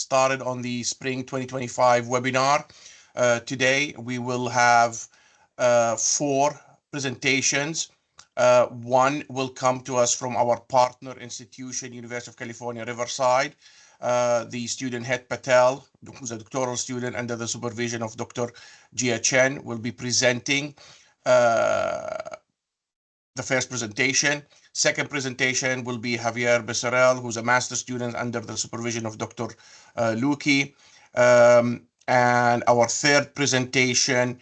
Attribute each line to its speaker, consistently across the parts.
Speaker 1: started on the Spring 2025 webinar. Today, we will have 4 presentations. One will come to us from our partner institution, University of California, Riverside. The student head Patel, who's a doctoral student under the supervision of Dr. Chen, will be presenting the first presentation. Second presentation will be Javier Becerril, who's a master's student under the supervision of Dr. Luki. And our third presentation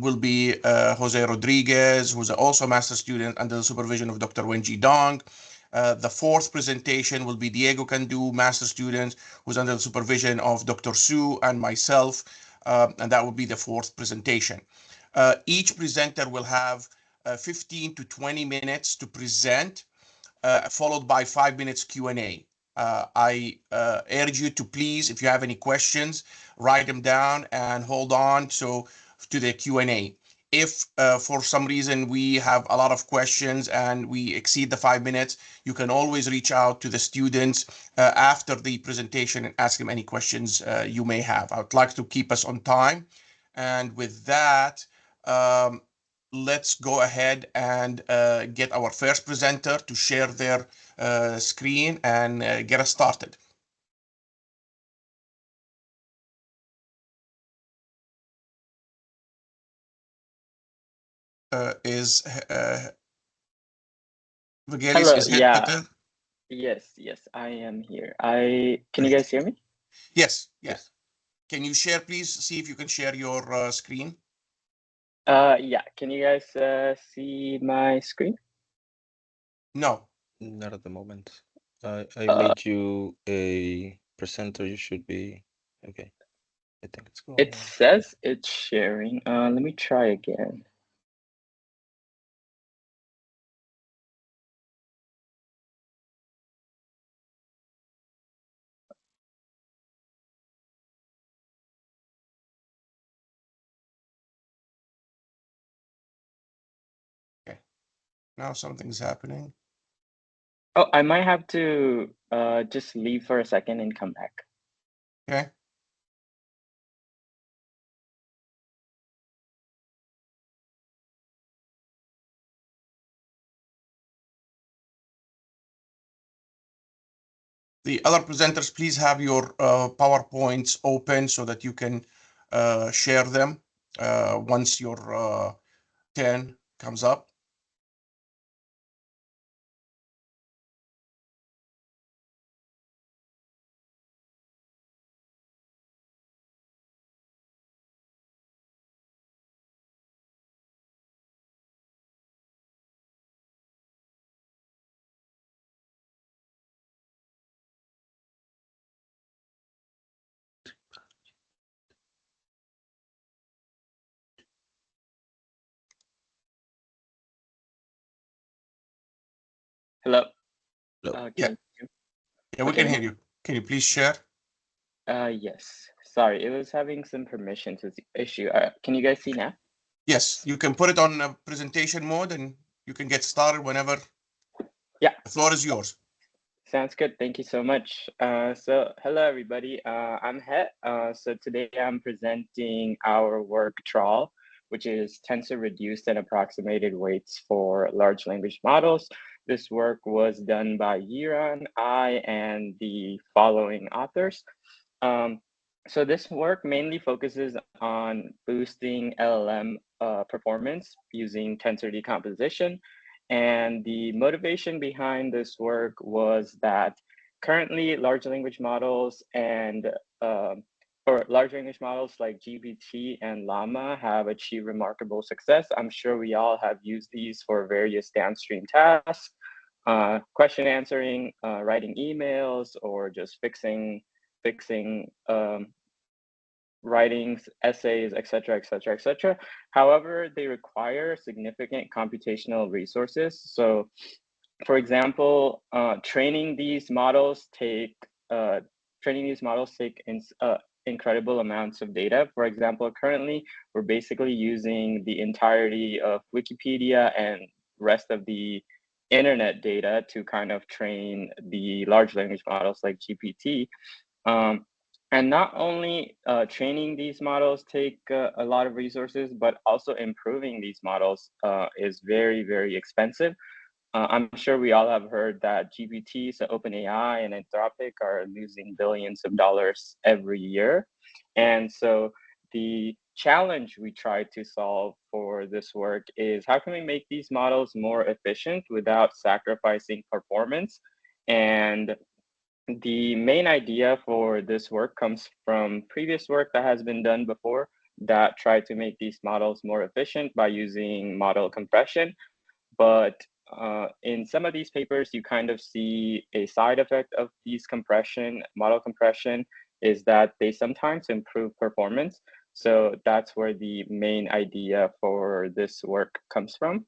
Speaker 1: will be Jose Rodriguez, who's also a master's student under the supervision of Dr. Wenjie. The fourth presentation will be Diego Cantu, master's student, who's under the supervision of Dr. Su and myself, and that will be the fourth presentation. Each presenter will have 15 to 20 minutes to present, followed by 5 minutes Q&A. I urge you to please, if you have any questions, write them down and hold on to the Q&A. If for some reason we have a lot of questions and we exceed the 5 minutes, you can always reach out to the students after the presentation and ask them any questions you may have. I would like to keep us on time. And with that, let's go ahead and get our first presenter to share their screen and get us started. Is
Speaker 2: Hello,
Speaker 1: is
Speaker 2: yeah.
Speaker 1: Patel?
Speaker 2: Yes, I am here. Can you guys hear me?
Speaker 1: Yes. Can you share, please? See if you can share your screen.
Speaker 2: Yeah. Can you guys see my screen?
Speaker 1: No.
Speaker 3: Not at the moment. I made you a presenter. You should be okay. I think it's going.
Speaker 2: It says it's sharing. Let me try again.
Speaker 1: Okay. Now something's happening.
Speaker 2: Oh, I might have to just leave for a second and come back.
Speaker 1: Okay. The other presenters, please have your PowerPoints open so that you can share them once your turn comes up.
Speaker 2: Hello.
Speaker 3: Hello.
Speaker 1: Yeah, we can hear you. Can you please share?
Speaker 2: Yes. Sorry, it was having some permissions issue. Can you guys see now?
Speaker 1: Yes, you can put it on presentation mode and you can get started whenever.
Speaker 2: Yeah.
Speaker 1: The floor is yours.
Speaker 2: Sounds good. Thank you so much. So hello, everybody. I'm Het. So today I'm presenting our work TRAWL, which is Tensor Reduced and Approximated Weights for Large Language Models. This work was done by Yiran, I, and the following authors. So this work mainly focuses on boosting LLM performance using tensor decomposition. And the motivation behind this work was that currently large language models or large language models like GPT and Llama have achieved remarkable success. I'm sure we all have used these for various downstream tasks, question answering, writing emails, or just fixing writings, essays, etc. However, they require significant computational resources. So, for example, training these models take incredible amounts of data. For example, currently we're basically using the entirety of Wikipedia and rest of the internet data to kind of train the large language models like GPT. And not only training these models take a lot of resources, but also improving these models is very, very expensive. I'm sure we all have heard that GPT, so OpenAI and Anthropic are losing billions of dollars every year. And so the challenge we try to solve for this work is how can we make these models more efficient without sacrificing performance? And the main idea for this work comes from previous work that has been done before that tried to make these models more efficient by using model compression. But in some of these papers, you kind of see a side effect of these model compression is that they sometimes improve performance. So that's where the main idea for this work comes from.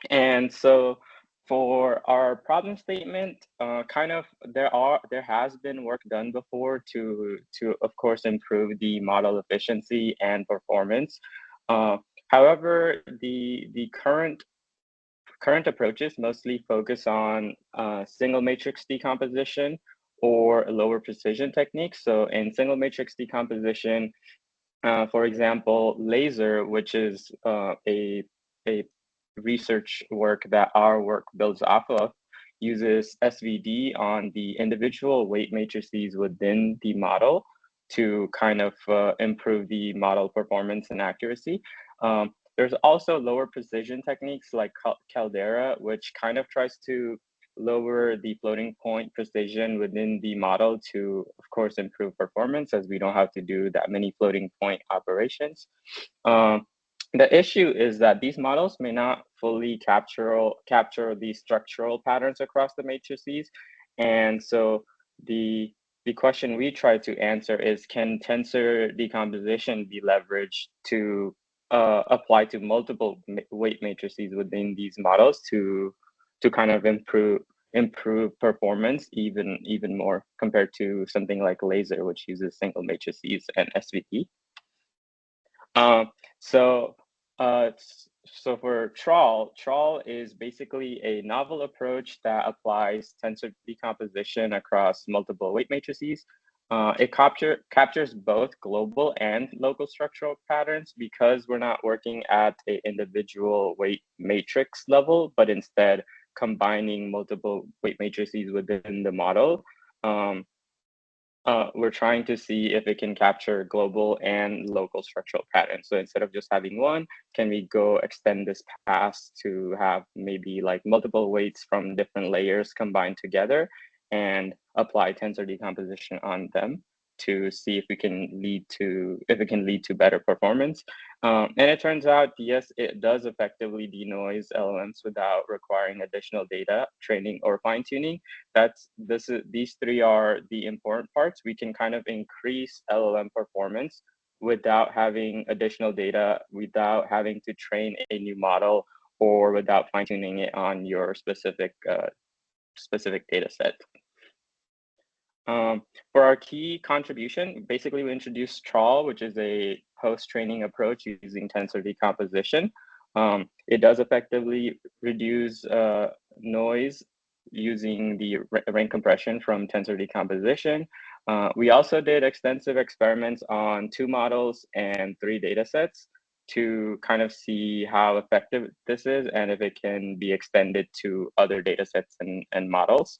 Speaker 2: And so for our problem statement, there has been work done before to of course improve the model efficiency and performance. However, the current approaches mostly focus on single matrix decomposition or lower precision techniques. So in single matrix decomposition, for example, laser, which is a research work that our work builds off of, uses SVD on the individual weight matrices within the model to kind of improve the model performance and accuracy. There's also lower precision techniques like Caldera, which kind of tries to lower the floating point precision within the model to, of course, improve performance, as we don't have to do that many floating point operations. The issue is that these models may not fully capture the structural patterns across the matrices. And so the question we try to answer is, can tensor decomposition be leveraged to apply to multiple weight matrices within these models to kind of improve performance even more compared to something like laser, which uses single matrices and SVD. So for TRAWL is basically a novel approach that applies tensor decomposition across multiple weight matrices. It captures both global and local structural patterns because we're not working at an individual weight matrix level, but instead combining multiple weight matrices within the model. We're trying to see if it can capture global and local structural patterns. So instead of just having one, can we go extend this pass to have maybe like multiple weights from different layers combined together and apply tensor decomposition on them to see if it can lead to better performance. And it turns out, yes, it does effectively denoise LLMs without requiring additional data, training, or fine-tuning. These three are the important parts. We can kind of increase LLM performance without having additional data, without having to train a new model, or without fine-tuning it on your specific data set. For our key contribution, basically we introduced TRAWL, which is a post-training approach using tensor decomposition. It does effectively reduce noise using the rank compression from tensor decomposition. We also did extensive experiments on 2 models and 3 data sets to kind of see how effective this is and if it can be extended to other data sets and models,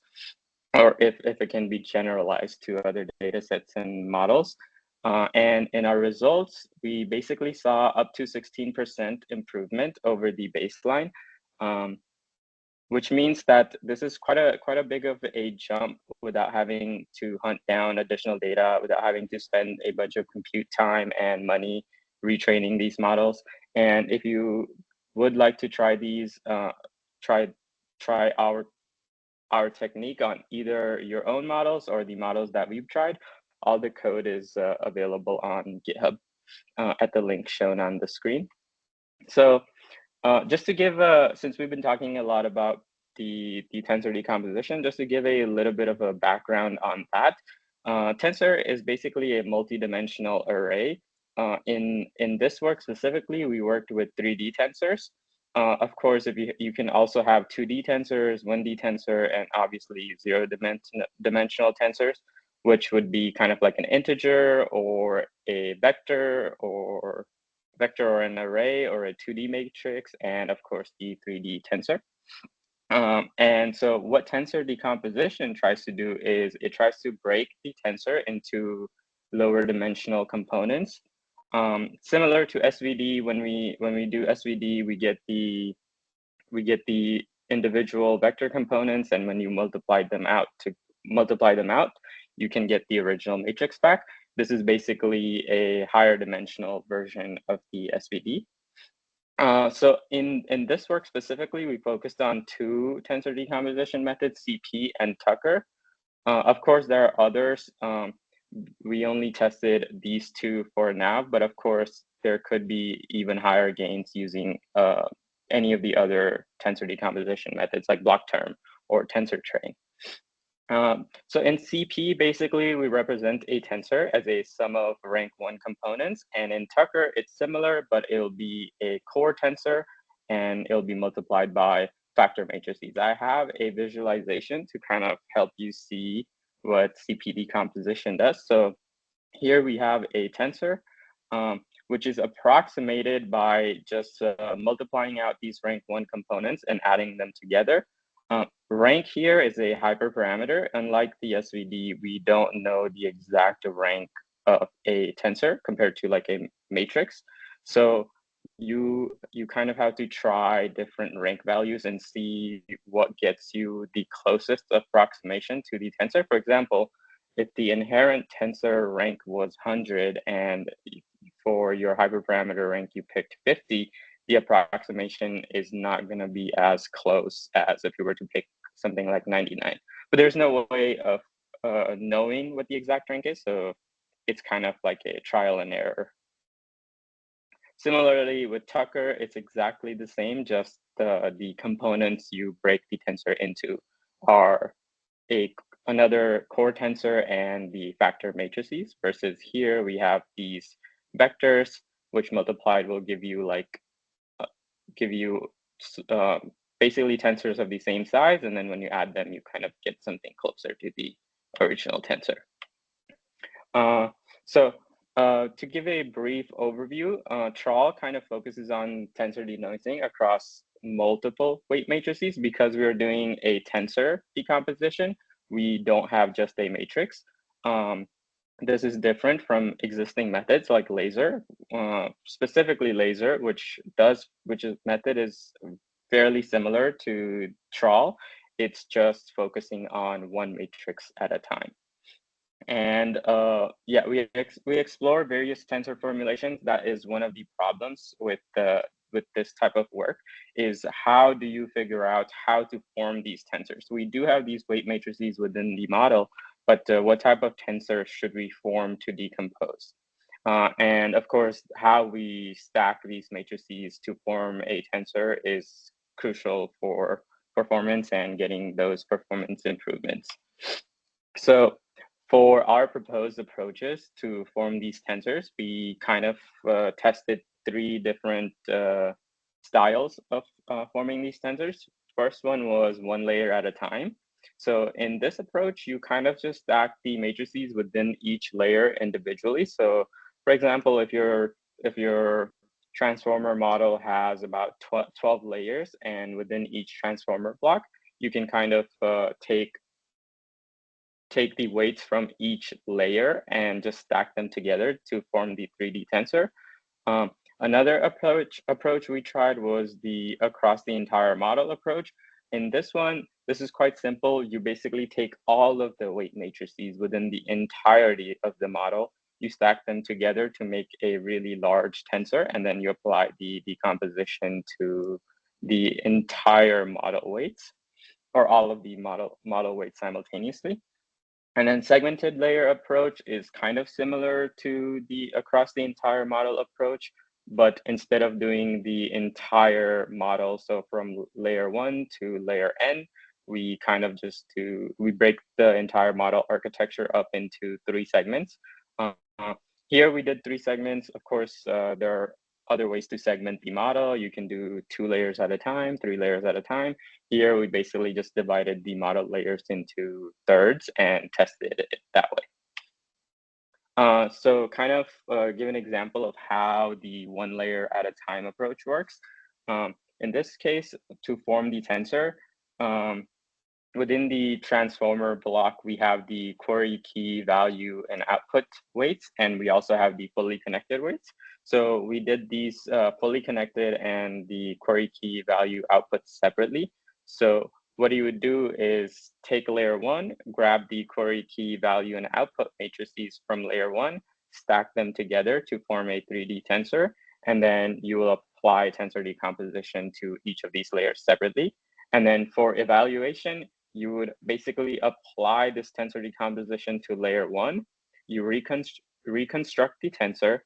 Speaker 2: or if it can be generalized to other data sets and models. And in our results, we basically saw up to 16% improvement over the baseline, which means that this is quite a big of a jump without having to hunt down additional data, without having to spend a bunch of compute time and money retraining these models. And if you would like to try these, try our technique on either your own models or the models that we've tried, all the code is available on GitHub at the link shown on the screen. So just to give, since we've been talking a lot about the tensor decomposition, just to give a little bit of a background on that, tensor is basically a multi-dimensional array. In this work specifically, we worked with 3D tensors. Of course, if you can also have 2D tensors, 1D tensor, and obviously 0-dimensional tensors. which would be kind of like an integer or a vector or an array or a 2D matrix, and of course the 3D tensor. And so what tensor decomposition tries to do is it tries to break the tensor into lower dimensional components. Similar to SVD, when we do SVD, we get the individual vector components, and when you multiply them out, you can get the original matrix back. This is basically a higher dimensional version of the SVD. So in this work specifically, we focused on two tensor decomposition methods, CP and Tucker. Of course, there are others. We only tested these two for now, but of course, there could be even higher gains using any of the other tensor decomposition methods like block term or tensor train. So in CP, basically, we represent a tensor as a sum of rank 1 components. And in Tucker, it's similar, but it'll be a core tensor and it'll be multiplied by factor matrices. I have a visualization to kind of help you see what CP decomposition does. So here we have a tensor, which is approximated by just multiplying out these rank 1 components and adding them together. Rank here is a hyperparameter. Unlike the SVD, we don't know the exact rank of a tensor compared to like a matrix. So you kind of have to try different rank values and see what gets you the closest approximation to the tensor. For example, if the inherent tensor rank was 100 and for your hyperparameter rank you picked 50, the approximation is not going to be as close as if you were to pick something like 99. But there's no way of knowing what the exact rank is, so it's kind of like a trial and error. Similarly, with Tucker, it's exactly the same, just the components you break the tensor into are another core tensor and the factor matrices, versus here we have these vectors, which multiplied will give you basically tensors of the same size, and then when you add them, you kind of get something closer to the original tensor. To give a brief overview, TRAWL kind of focuses on tensor denoising across multiple weight matrices. Because we're doing a tensor decomposition, we don't have just a matrix. This is different from existing methods like laser, specifically laser, which method is fairly similar to TRAWL. It's just focusing on one matrix at a time. And yeah, we explore various tensor formulations. That is one of the problems with this type of work, is how do you figure out how to form these tensors? We do have these weight matrices within the model, but what type of tensor should we form to decompose? And of course, how we stack these matrices to form a tensor is crucial for performance and getting those performance improvements. So for our proposed approaches to form these tensors, we kind of tested 3 different styles of forming these tensors. First one was 1 layer at a time. So in this approach, you kind of just stack the matrices within each layer individually. So for example, if your transformer model has about 12 layers, and within each transformer block, you can kind of take the weights from each layer and just stack them together to form the 3D tensor. Another approach we tried was the across the entire model approach. In this one, this is quite simple. You basically take all of the weight matrices within the entirety of the model, you stack them together to make a really large tensor, and then you apply the decomposition to the entire model weights, or all of the model weights simultaneously. And then segmented layer approach is kind of similar to the across the entire model approach, but instead of doing the entire model, so from layer 1 to layer n, we kind of we break the entire model architecture up into 3 segments. Here we did 3 segments. Of course, there are other ways to segment the model. You can do 2 layers at a time, 3 layers at a time. Here, we basically just divided the model layers into thirds and tested it that way. So kind of give an example of how the one layer at a time approach works. In this case, to form the tensor, within the transformer block, we have the query key value and output weights, and we also have the fully connected weights. So we did these fully connected and the query key value outputs separately. So what you would do is take layer one, grab the query key value and output matrices from layer one, stack them together to form a 3D tensor, and then you will apply tensor decomposition to each of these layers separately. And then for evaluation, you would basically apply this tensor decomposition to layer one. You reconstruct the tensor,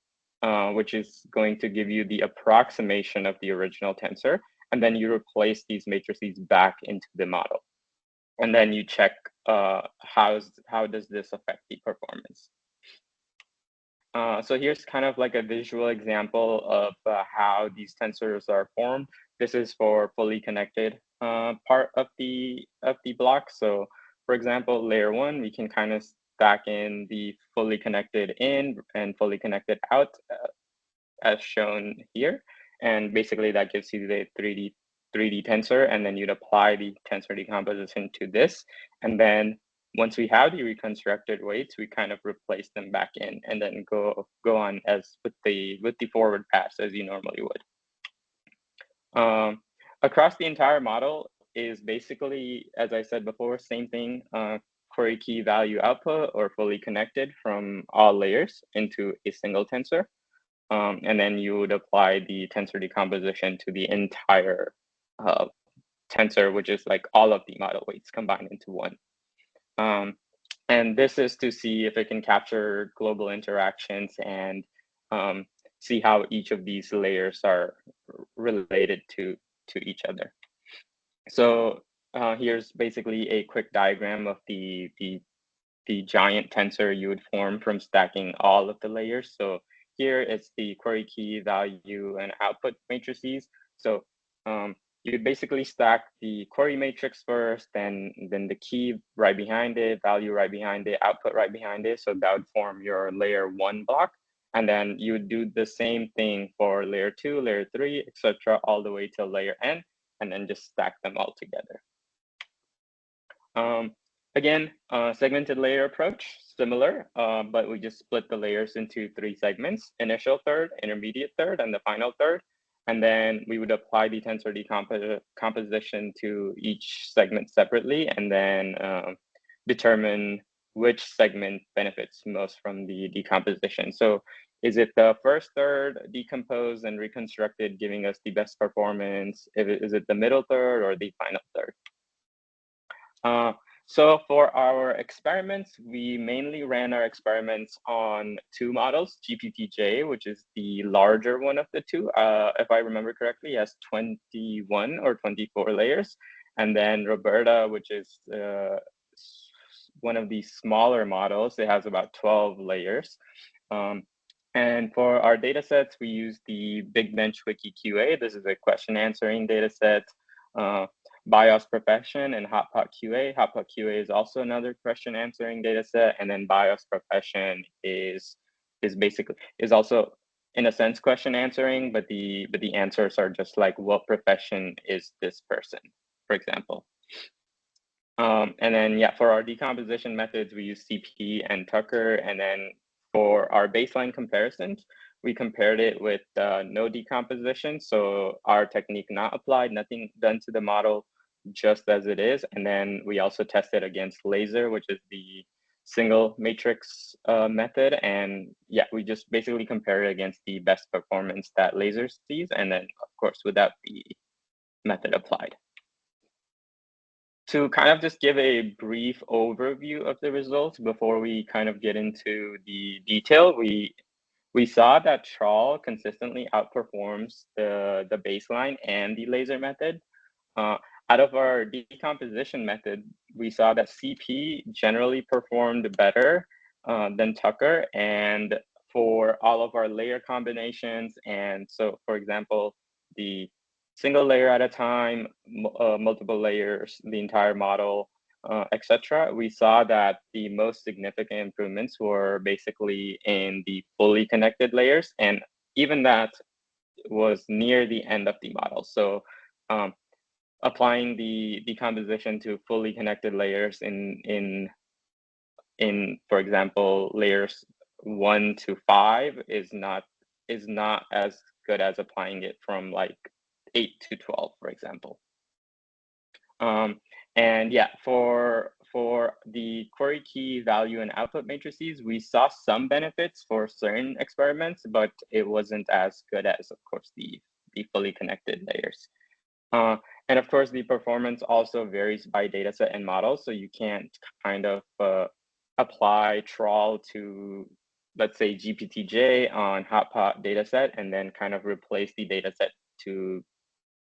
Speaker 2: which is going to give you the approximation of the original tensor. And then you replace these matrices back into the model. And then you check how does this affect the performance. So here's kind of like a visual example of how these tensors are formed. This is for fully connected part of the block. So for example, layer one, we can kind of stack in the fully connected in and fully connected out as shown here. And basically that gives you the 3D tensor, and then you'd apply the tensor decomposition to this. And then once we have the reconstructed weights, we kind of replace them back in and then go on as with the forward pass as you normally would. Across the entire model is basically, as I said before, same thing, query key value output or fully connected from all layers into a single tensor. And then you would apply the tensor decomposition to the entire tensor, which is like all of the model weights combined into one. And this is to see if it can capture global interactions and see how each of these layers are related to each other. So here's basically a quick diagram of the giant tensor you would form from stacking all of the layers. So here it's the query key value and output matrices. So you basically stack the query matrix first, then the key right behind it, value right behind it, output right behind it. So that would form your layer one block. And then you would do the same thing for layer two, layer three, etc., all the way to layer n, and then just stack them all together. Again, segmented layer approach, similar, but we just split the layers into 3 segments: initial third, intermediate third, and the final third. And then we would apply the tensor decomposition to each segment separately, and then determine which segment benefits most from the decomposition. So is it the first third decomposed and reconstructed, giving us the best performance? Is it the middle third or the final third? So for our experiments, we mainly ran our experiments on 2 models, GPT-J, which is the larger one of the 2. If I remember correctly, has 21 or 24 layers. And then Roberta, which is one of the smaller models, it has about 12 layers. And for our data sets, we use the Big Bench Wiki QA. This is a question answering data set. BIOS Profession and Hotpot QA. Hotpot QA is also another question answering data set, and then BIOS Profession is also in a sense question answering, but the answers are just like, what profession is this person, for example. And then yeah, for our decomposition methods, we use CP and Tucker, and then for our baseline comparisons, we compared it with no decomposition. So our technique not applied, nothing done to the model, just as it is. And then we also tested against laser, which is the single matrix method. And yeah, we just basically compare it against the best performance that laser sees. And then of course, without the method applied. To kind of just give a brief overview of the results before we kind of get into the detail, we saw that TRAWL consistently outperforms the baseline and the laser method. Out of our decomposition method, we saw that CP generally performed better than Tucker, and for all of our layer combinations. And so, for example, the single layer at a time, multiple layers, the entire model, etc., we saw that the most significant improvements were basically in the fully connected layers, and even that was near the end of the model. So applying the decomposition to fully connected layers in for example layers 1 to 5 is not as good as applying it from like 8 to 12, for example. And yeah, for the query key value and output matrices, we saw some benefits for certain experiments, but it wasn't as good as, of course, the fully connected layers. And of course, the performance also varies by dataset and model, so you can't kind of apply TRAWL to, let's say, GPTJ on hotpot dataset and then kind of replace the dataset to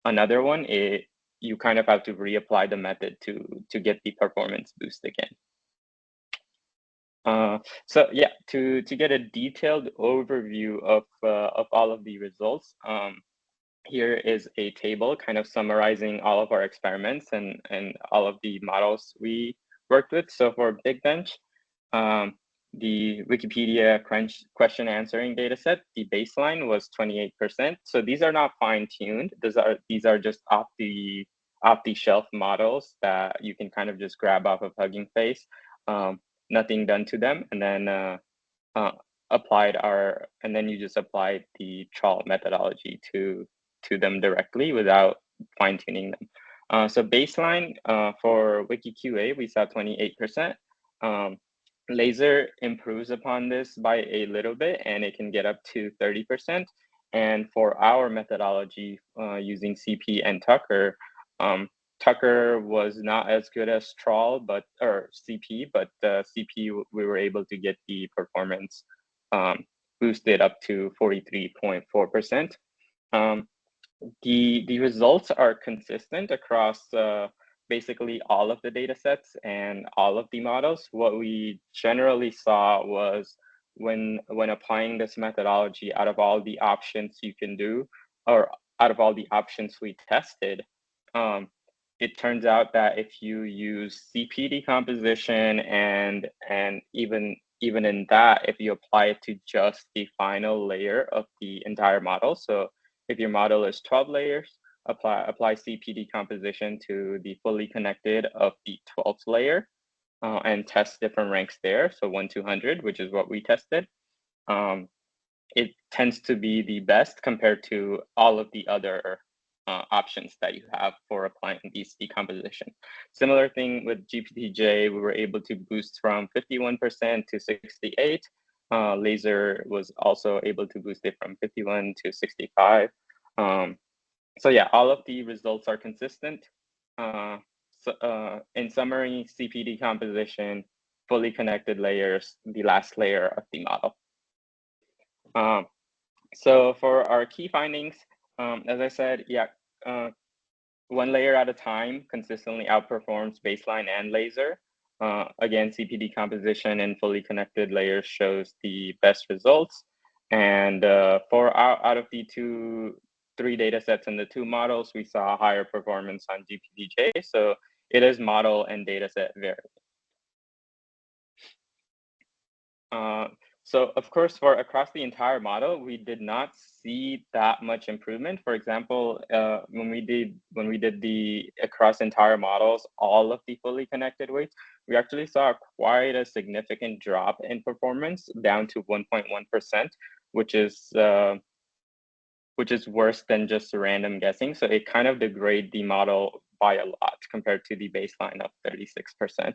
Speaker 2: another one. You kind of have to reapply the method to get the performance boost again. So yeah, to get a detailed overview of all of the results, here is a table kind of summarizing all of our experiments and all of the models we worked with. So for Big Bench, the Wikipedia question answering dataset, the baseline was 28%. So these are not fine-tuned. These are just off-the-shelf models that you can kind of just grab off of Hugging Face. Nothing done to them, and then you just applied the TRAWL methodology to them directly without fine-tuning them. So baseline for WikiQA, we saw 28%. Laser improves upon this by a little bit, and it can get up to 30%. And for our methodology using CP and Tucker, Tucker was not as good as TRAWL, or CP, but CP we were able to get the performance boosted up to 43.4%. The results are consistent across basically all of the data sets and all of the models. What we generally saw was when applying this methodology, out of all the options you can do, or out of all the options we tested, it turns out that if you use CP decomposition and even in that, if you apply it to just the final layer of the entire model, so if your model is 12 layers, apply CP decomposition to the fully connected of the 12th layer and test different ranks there. So 1 to 100, which is what we tested. It tends to be the best compared to all of the other options that you have for applying these decomposition. Similar thing with GPTJ, we were able to boost from 51% to 68. Laser was also able to boost it from 51 to 65. So yeah, all of the results are consistent. In summary, CP decomposition, fully connected layers, the last layer of the model. So for our key findings, as I said, yeah, one layer at a time consistently outperforms baseline and laser. Again, CP decomposition and fully connected layers shows the best results. And for out of the 3 data sets and the 2 models, we saw higher performance on GPTJ. So it is model and data set variable. So of course, for across the entire model, we did not see that much improvement. For example, when we did the across entire models, all of the fully connected weights, we actually saw quite a significant drop in performance down to 1.1%, which is worse than just random guessing. So it kind of degrades the model by a lot compared to the baseline of 36%.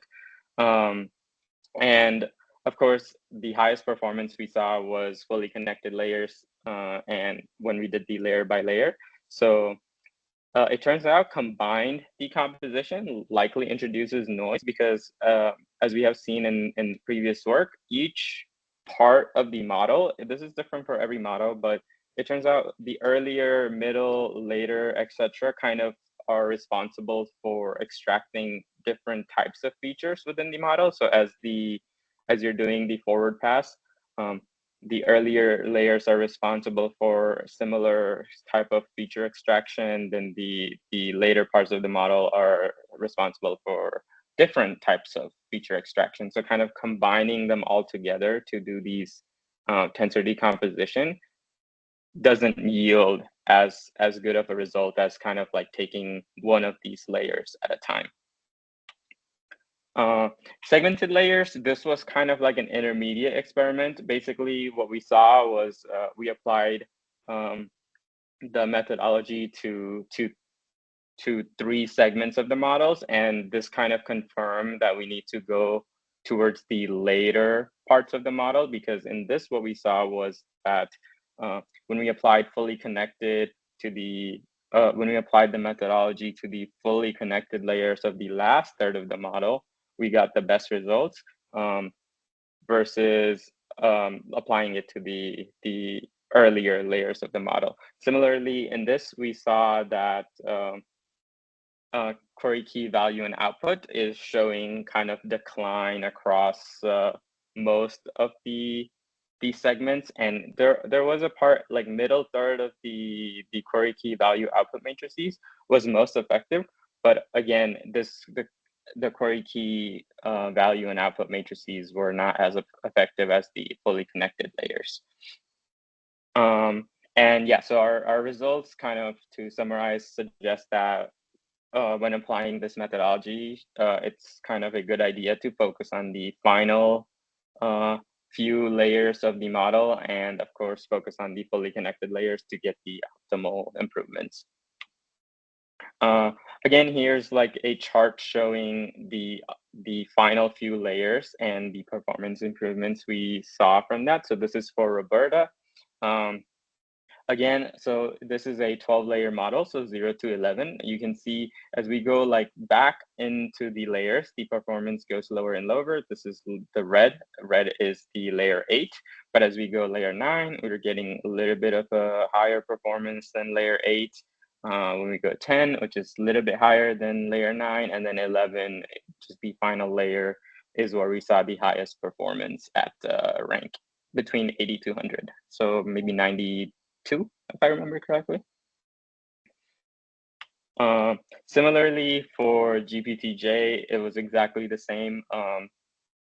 Speaker 2: And of course, the highest performance we saw was fully connected layers and when we did the layer by layer. So it turns out combined decomposition likely introduces noise because as we have seen in previous work, each part of the model, this is different for every model, but it turns out the earlier, middle, later, etc., kind of are responsible for extracting different types of features within the model. So as you're doing the forward pass, the earlier layers are responsible for similar type of feature extraction, then the later parts of the model are responsible for different types of feature extraction. So kind of combining them all together to do these tensor decomposition doesn't yield as good of a result as kind of like taking one of these layers at a time. Segmented layers, this was kind of like an intermediate experiment. Basically, what we saw was we applied the methodology to 3 segments of the models, and this kind of confirmed that we need to go towards the later parts of the model, because in this, what we saw was that when we applied fully connected to the when we applied the methodology to the fully connected layers of the last third of the model, we got the best results versus applying it to the earlier layers of the model. Similarly, in this, we saw that query key value and output is showing kind of decline across most of these segments, and there was a part like middle third of the query key value output matrices was most effective, but again, the query key value and output matrices were not as effective as the fully connected layers. And yeah, so our results, kind of to summarize, suggest that when applying this methodology, it's kind of a good idea to focus on the final few layers of the model, and of course, focus on the fully connected layers to get the optimal improvements. Again, here's like a chart showing the final few layers and the performance improvements we saw from that. So this is for Roberta. Again, so this is a 12-layer model, so 0 to 11. You can see as we go like back into the layers, the performance goes lower and lower. This is the red. Red is the layer 8. But as we go layer 9, we're getting a little bit of a higher performance than layer 8. When we go 10, which is a little bit higher than layer 9, and then 11, just the final layer, is where we saw the highest performance at rank between 80 to 100. So maybe 92, if I remember correctly. Similarly, for GPTJ, it was exactly the same.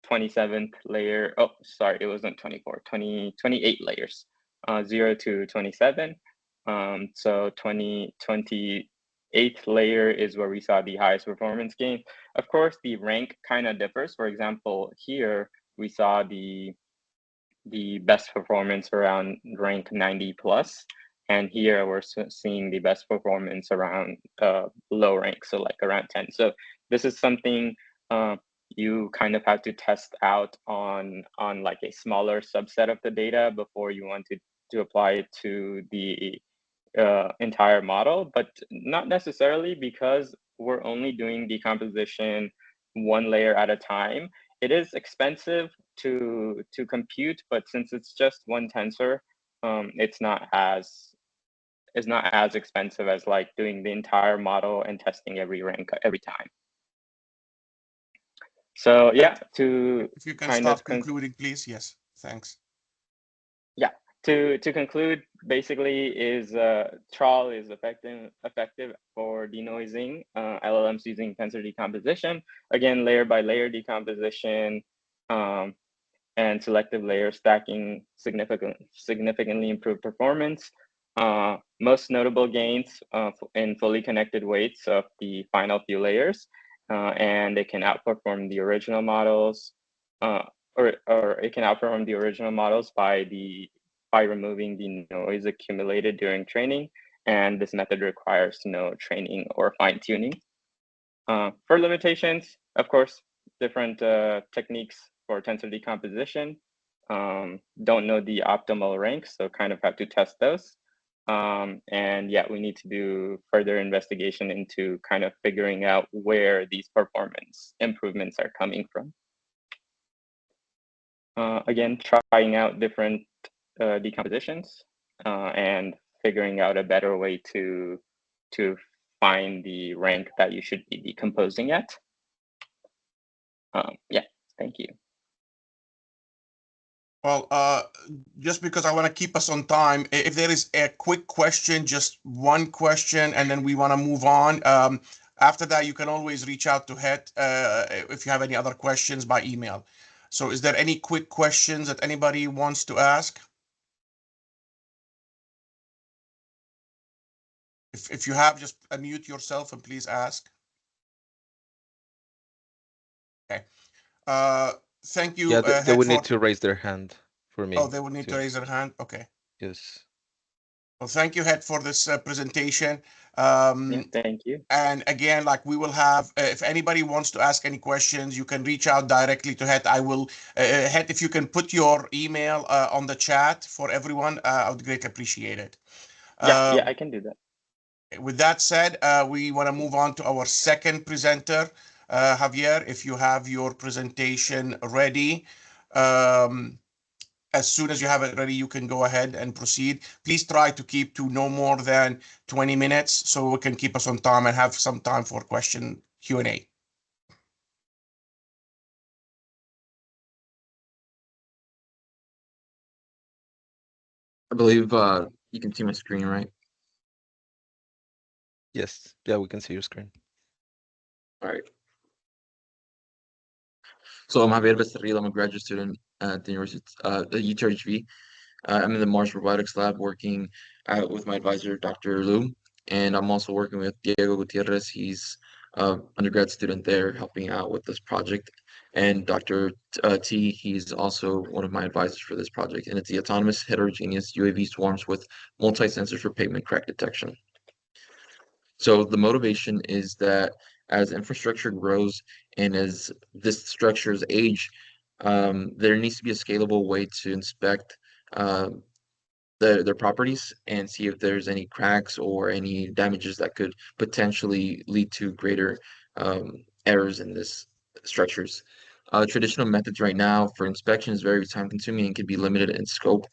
Speaker 2: 27th layer, oh, sorry, it wasn't 24, 28 layers, 0 to 27. So 28th layer is where we saw the highest performance gain. Of course, the rank kind of differs. For example, here we saw the best performance around rank 90 plus, and here we're seeing the best performance around low rank, so like around 10. So this is something you kind of have to test out on like a smaller subset of the data before you want to apply it to the entire model, but not necessarily, because we're only doing decomposition 1 layer at a time. It is expensive to compute, but since it's just 1 tensor, it's not as expensive as like doing the entire model and testing every rank every time. So yeah,
Speaker 1: if you can start concluding, please. Yes, thanks.
Speaker 2: Yeah, to conclude, basically, is TRAWL is effective for denoising LLMs using tensor decomposition. Again, layer by layer decomposition and selective layer stacking significantly improved performance. Most notable gains in fully connected weights of the final few layers, and it can outperform the original models, or it can outperform the original models by removing the noise accumulated during training, and this method requires no training or fine-tuning. For limitations, of course, different techniques for tensor decomposition. Don't know the optimal ranks, so kind of have to test those. And yeah, we need to do further investigation into kind of figuring out where these performance improvements are coming from. Again, trying out different decompositions and figuring out a better way to find the rank that you should be decomposing at. Yeah, thank you.
Speaker 1: Well, just because I want to keep us on time, if there is a quick question, just one question, and then we want to move on. After that, you can always reach out to Het if you have any other questions by email. So is there any quick questions that anybody wants to ask? If you have, just unmute yourself and please ask. Okay. Thank you,
Speaker 3: Yeah, they
Speaker 1: Het,
Speaker 3: would need to raise their hand for me.
Speaker 1: Oh, they would need to raise their hand? Okay.
Speaker 3: Yes.
Speaker 1: Well, thank you, Het, for this presentation.
Speaker 2: Yeah, thank you.
Speaker 1: And again, like we will have, if anybody wants to ask any questions, you can reach out directly to Het. I will, Het, if you can put your email on the chat for everyone, I would greatly appreciate it.
Speaker 2: Yeah, I can do that.
Speaker 1: With that said, we want to move on to our second presenter. Javier, if you have your presentation ready. As soon as you have it ready, you can go ahead and proceed. Please try to keep to no more than 20 minutes so we can keep us on time and have some time for question Q&A.
Speaker 4: I believe you can see my screen, right?
Speaker 3: Yes. Yeah, we can see your screen.
Speaker 4: All right. So I'm Javier Becerril. I'm a graduate student at the University, the UTRGV. I'm in the Mars Robotics Lab working with my advisor, Dr. Lu, and I'm also working with Diego Gutierrez. He's an undergrad student there helping out with this project. And Dr. T, he's also one of my advisors for this project, and it's the Autonomous Heterogeneous UAV Swarms with Multi-Sensors for Pavement Crack Detection. So the motivation is that as infrastructure grows and as this structures age, there needs to be a scalable way to inspect their properties and see if there's any cracks or any damages that could potentially lead to greater errors in this structures. Traditional methods right now for inspection is very time consuming and can be limited in scope.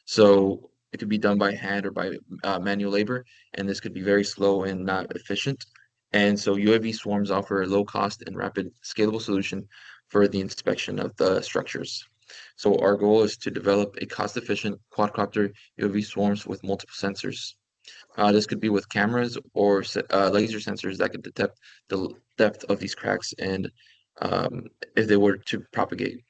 Speaker 4: So it could be done by hand or by manual labor, and this could be very slow and not efficient. And so UAV swarms offer a low cost and rapid scalable solution for the inspection of the structures. So our goal is to develop a cost-efficient quadcopter UAV swarms with multiple sensors. This could be with cameras or laser sensors that could detect the depth of these cracks and if they were to propagate.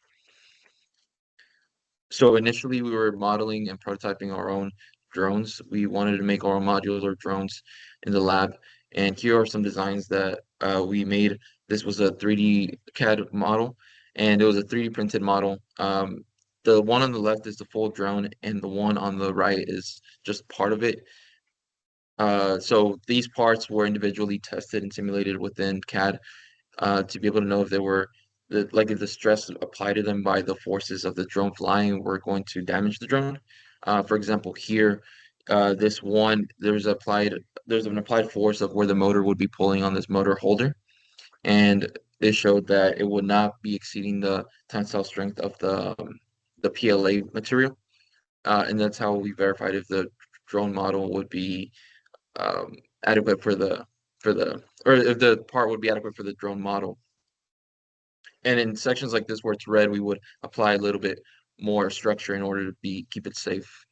Speaker 4: So initially we were modeling and prototyping our own drones. We wanted to make our own modular drones in the lab. And here are some designs that we made. This was a 3D CAD model, and it was a 3D printed model. The one on the left is the full drone, and the one on the right is just part of it. So these parts were individually tested and simulated within CAD to be able to know if they were if the stress applied to them by the forces of the drone flying were going to damage the drone. For example, here, this one there's an applied force of where the motor would be pulling on this motor holder, and it showed that it would not be exceeding the tensile strength of the PLA material, and that's how we verified if the drone model would be adequate or if the part would be adequate for the drone model. And in sections like this where it's red, we would apply a little bit more structure in order to keep it safe.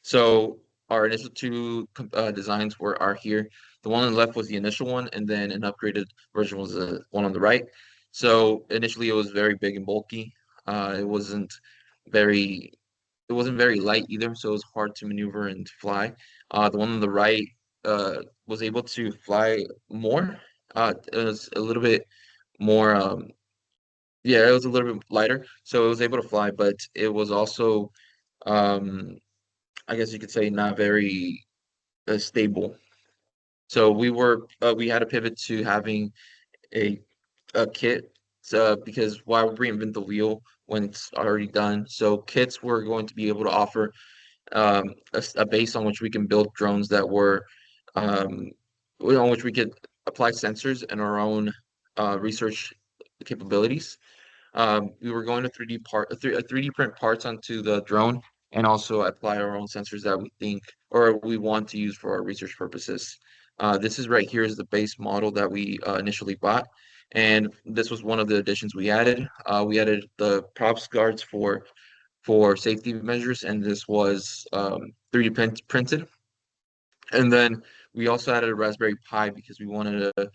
Speaker 4: So our initial two designs are here. The one on the left was the initial one, and then an upgraded version was the one on the right. So initially it was very big and bulky. It wasn't very light either, so it was hard to maneuver and to fly. The one on the right was able to fly more. It was a little bit more yeah, it was a little bit lighter, so it was able to fly, but it was also, I guess you could say, not very stable. So we had to pivot to having a kit, because why reinvent the wheel when it's already done? So kits were going to be able to offer a base on which we can build drones that were on which we could apply sensors and our own research capabilities. We were going to 3D print parts onto the drone and also apply our own sensors that we think or we want to use for our research purposes. This is right here is the base model that we initially bought. And this was one of the additions we added. We added the props guards for safety measures, and this was 3D printed. And then We also added a Raspberry Pi because we wanted to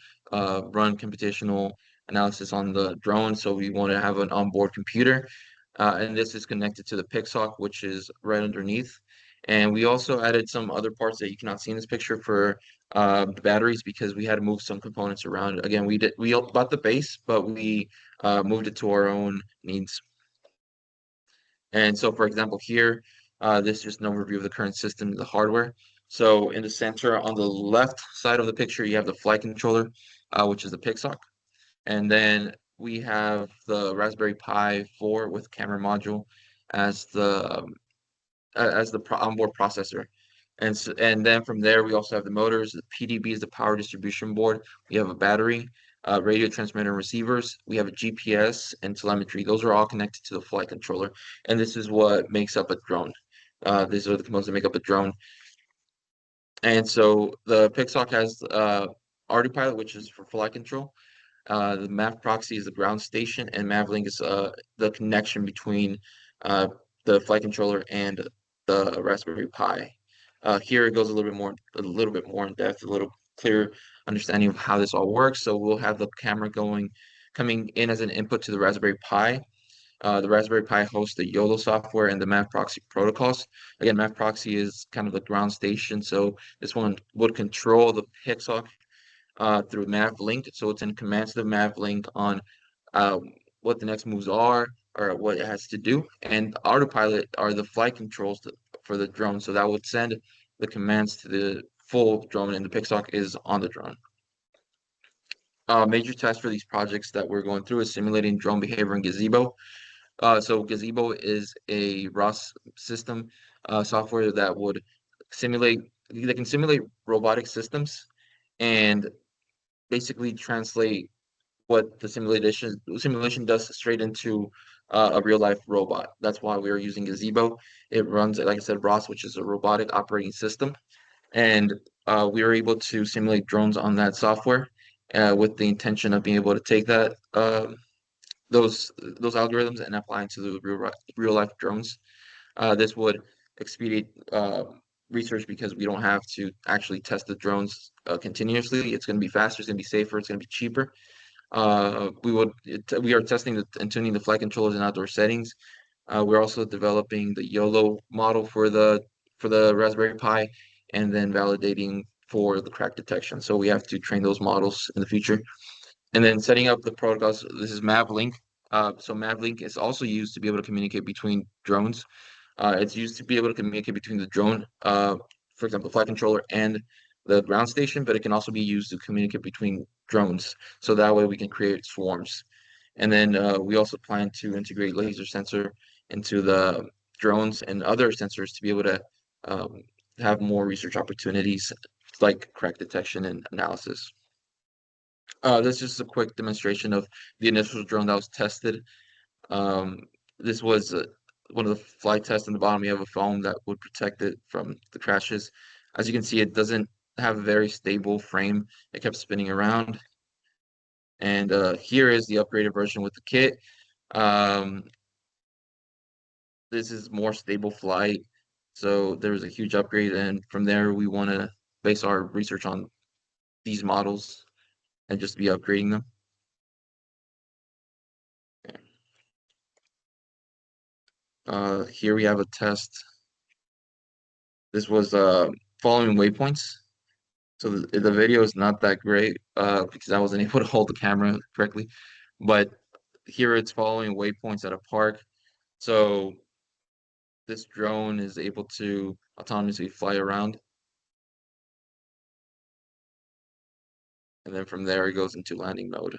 Speaker 4: run computational analysis on the drone. So we want to have an onboard computer. And this is connected to the PixHawk, which is right underneath. And we also added some other parts that you cannot see in this picture for the batteries because we had to move some components around. Again, we bought the base, but we moved it to our own needs. And so, for example, here, this is just an overview of the current system, the hardware. So in the center on the left side of the picture, you have the flight controller, which is the PixHawk. And then we have the Raspberry Pi 4 with camera module as the onboard processor. And then from there, we also have the motors. The PDB is the power distribution board. We have a battery, radio transmitter and receivers. We have a GPS and telemetry. Those are all connected to the flight controller. And this is what makes up a drone. These are the components that make up a drone. And so the PixHawk has Autopilot, which is for flight control. The MAV proxy is the ground station, and MAVLink is the connection between the flight controller and the Raspberry Pi. Here it goes a little bit more in depth, a little clearer understanding of how this all works. So we'll have the camera coming in as an input to the Raspberry Pi. The Raspberry Pi hosts the YOLO software and the MAV proxy protocols. Again, MAV proxy is kind of the ground station, so this one would control the PixHawk through MAVLink. So it's in command to the MAVLink on what the next moves are or what it has to do. And Autopilot are the flight controls for the drone. So that would send the commands to the full drone, and the PixHawk is on the drone. Major tasks for these projects that we're going through is simulating drone behavior in Gazebo. So Gazebo is a ROS system software that can simulate robotic systems and basically translate what the simulation does straight into a real life robot. That's why we are using Gazebo. It runs, like I said, ROS, which is a robotic operating system, and we are able to simulate drones on that software with the intention of being able to take that those algorithms and apply to the real life drones. This would expedite research because we don't have to actually test the drones continuously. It's going to be faster, it's going to be safer, it's going to be cheaper. We are testing and tuning the flight controllers in outdoor settings. We're also developing the YOLO model for the Raspberry Pi, and then validating for the crack detection. So we have to train those models in the future. And then setting up the protocols. This is MAVLink. So MAVLink is also used to be able to communicate between drones. It's used to be able to communicate between the drone, for example, flight controller and the ground station, but it can also be used to communicate between drones. So that way we can create swarms. And then we also plan to integrate laser sensor into the drones and other sensors to be able to have more research opportunities like crack detection and analysis. This is just a quick demonstration of the initial drone that was tested. This was one of the flight tests. In the bottom, you have a foam that would protect it from the crashes. As you can see, it doesn't have a very stable frame. It kept spinning around. And here is the upgraded version with the kit. This is more stable flight. So there's a huge upgrade. And from there, we want to base our research on these models and just be upgrading them. Here we have a test. This was following waypoints. So the video is not that great because I wasn't able to hold the camera correctly. But here it's following waypoints at a park. So this drone is able to autonomously fly around. And then from there, it goes into landing mode.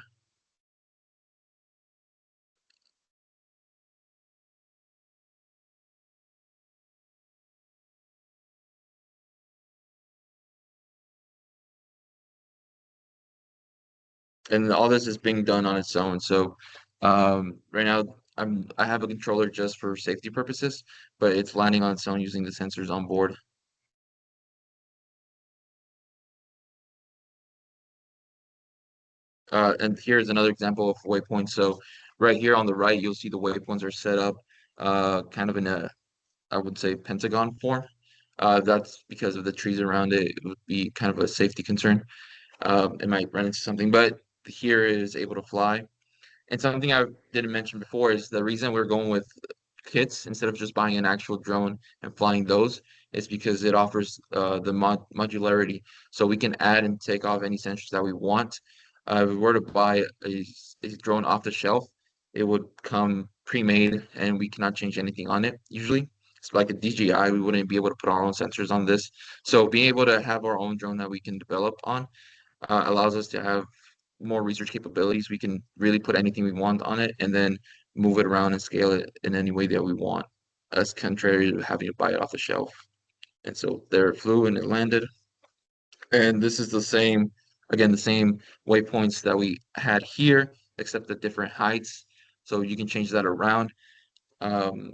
Speaker 4: And all this is being done on its own. So right now, I have a controller just for safety purposes, but it's landing on its own using the sensors on board. And here's another example of waypoints. So right here on the right, you'll see the waypoints are set up kind of in a, I would say, pentagon form. That's because of the trees around it. It would be kind of a safety concern. It might run into something, but here it is able to fly. And something I didn't mention before is the reason we're going with kits instead of just buying an actual drone and flying those is because it offers the modularity. So we can add and take off any sensors that we want. If we were to buy a drone off the shelf, it would come pre-made and we cannot change anything on it. Usually, it's like a DJI, we wouldn't be able to put our own sensors on this. So being able to have our own drone that we can develop on allows us to have more research capabilities. We can really put anything we want on it and then move it around and scale it in any way that we want, as contrary to having to buy it off the shelf. And so there it flew and it landed. And this is the same, again, the same waypoints that we had here, except at different heights. So you can change that around. Um,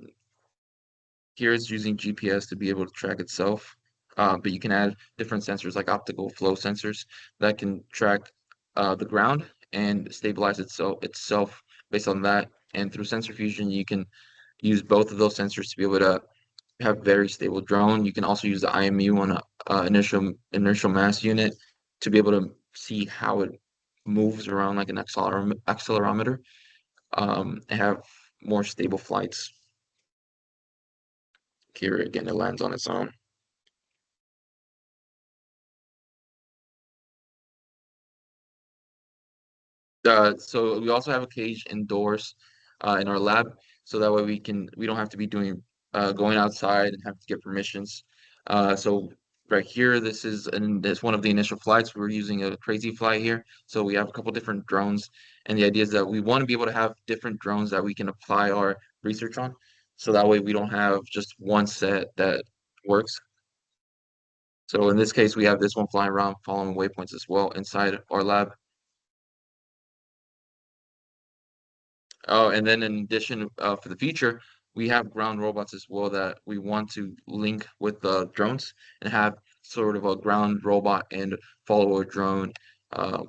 Speaker 4: Here it's using GPS to be able to track itself. But you can add different sensors like optical flow sensors that can track the ground and stabilize itself based on that. And through sensor fusion, you can use both of those sensors to be able to have very stable drone. You can also use the IMU on a inertial mass unit to be able to see how it moves around like an accelerometer and have more stable flights. Here again, it lands on its own. So we also have a cage indoors in our lab, so that way we don't have to be doing going outside and have to get permissions. So right here, this one of the initial flights. We're using a crazy fly here, so we have a couple different drones, and the idea is that we want to be able to have different drones that we can apply our research on, so that way we don't have just one set that works. So in this case, we have this one flying around following waypoints as well inside our lab. Oh, and then in addition, for the future, we have ground robots as well that we want to link with the drones and have sort of a ground robot and follower drone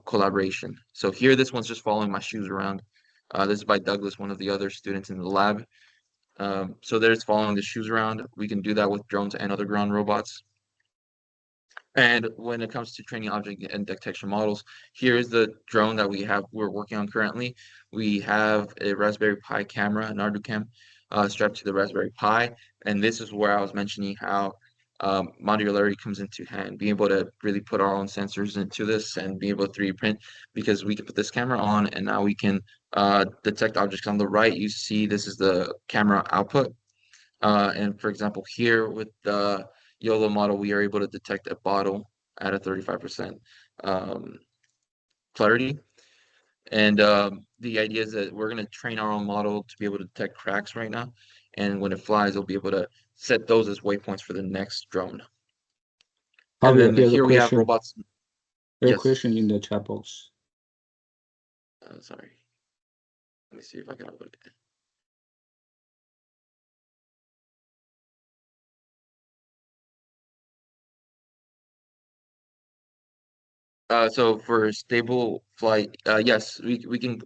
Speaker 4: collaboration. So here, this one's just following my shoes around. This is by Douglas, one of the other students in the lab. So there's following the shoes around. We can do that with drones and other ground robots. And when it comes to training object and detection models, here's the drone that we're working on currently. We have a Raspberry Pi camera, an ArduCam, strapped to the Raspberry Pi. And this is where I was mentioning how modularity comes into hand, being able to really put our own sensors into this and be able to 3D print, because we can put this camera on and now we can detect objects. On the right, you see this is the camera output. And for example, here with the YOLO model, we are able to detect a bottle at a 35% clarity. And the idea is that we're going to train our own model to be able to detect cracks right now. And when it flies, it'll be able to set those as waypoints for the next drone. And
Speaker 5: Javier,
Speaker 4: then here we have robots.
Speaker 5: There's a
Speaker 4: Yes.
Speaker 5: question in the chat box.
Speaker 4: Sorry. Let me see if I can upload it. So for stable flight, yes, we can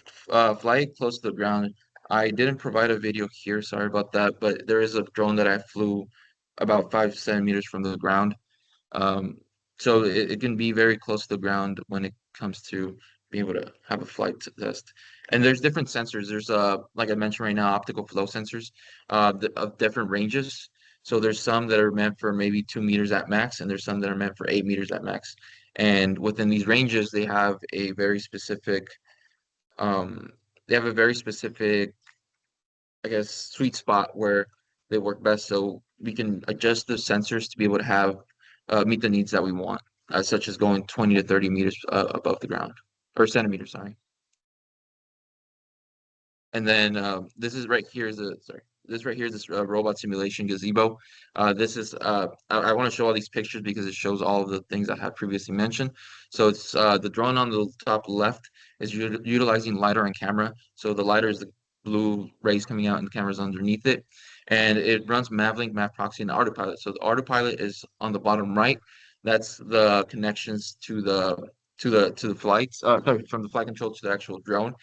Speaker 4: fly it close to the ground. I didn't provide a video here, sorry about that, but there is a drone that I flew about 5 centimeters from the ground. So it can be very close to the ground when it comes to being able to have a flight test. And there's different sensors. There's like I mentioned right now, optical flow sensors of different ranges. So there's some that are meant for maybe 2 meters at max, and there's some that are meant for 8 meters at max. And within these ranges, they have a very specific, um, I guess, sweet spot where they work best. So we can adjust the sensors to be able to have meet the needs that we want, such as going 20 to 30 meters above the ground, or centimeters, sorry. And then this is right here is this robot simulation gazebo. This is I want to show all these pictures because it shows all of the things I have previously mentioned. So it's the drone on the top left is utilizing LiDAR and camera. So the LiDAR is the blue rays coming out and the camera's underneath it. And it runs Mavlink, MapProxy, and Autopilot. So the Autopilot is on the bottom right. That's the connections to the flights, sorry, from the flight control to the actual drone.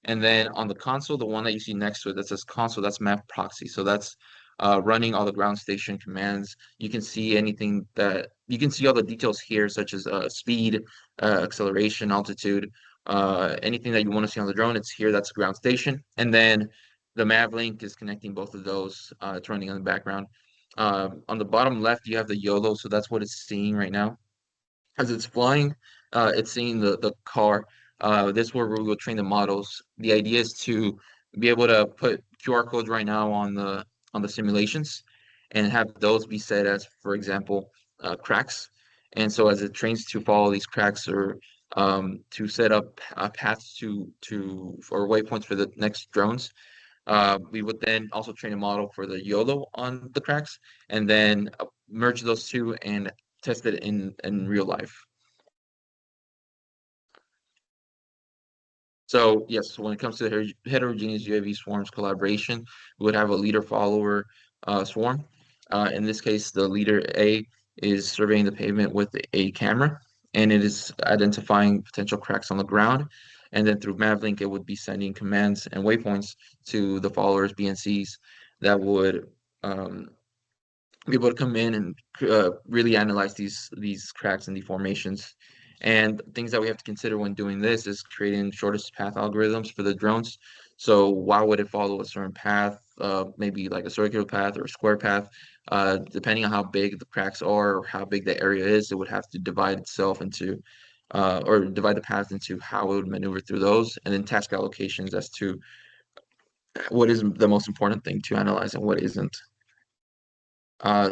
Speaker 4: And then on the console, the one that you see next to it that says console, that's map proxy. So that's running all the ground station commands. You can see anything that you can see all the details here, such as speed, acceleration, altitude, anything that you want to see on the drone. It's here. That's ground station, and then the Mav link is connecting both of those. It's running in the background. On the bottom left, you have the YOLO, so that's what it's seeing right now. As it's flying, it's seeing the car. This is where we will train the models. The idea is to be able to put QR codes right now on the simulations and have those be set as, for example, cracks. And so as it trains to follow these cracks or to set up paths to or waypoints for the next drones, we would then also train a model for the YOLO on the cracks and then merge those two and test it in real life. So yes, when it comes to the heterogeneous UAV swarms collaboration, we would have a leader-follower swarm. In this case, the leader A is surveying the pavement with a camera, and it is identifying potential cracks on the ground. And then through Mavlink, it would be sending commands and waypoints to the followers, BNCs, that would be able to come in and really analyze these cracks and deformations. And things that we have to consider when doing this is creating shortest path algorithms for the drones. So why would it follow a certain path, maybe like a circular path or a square path? Depending on how big the cracks are or how big the area is, it would have to divide itself into, or divide the path into how it would maneuver through those, and then task allocations as to what is the most important thing to analyze and what isn't.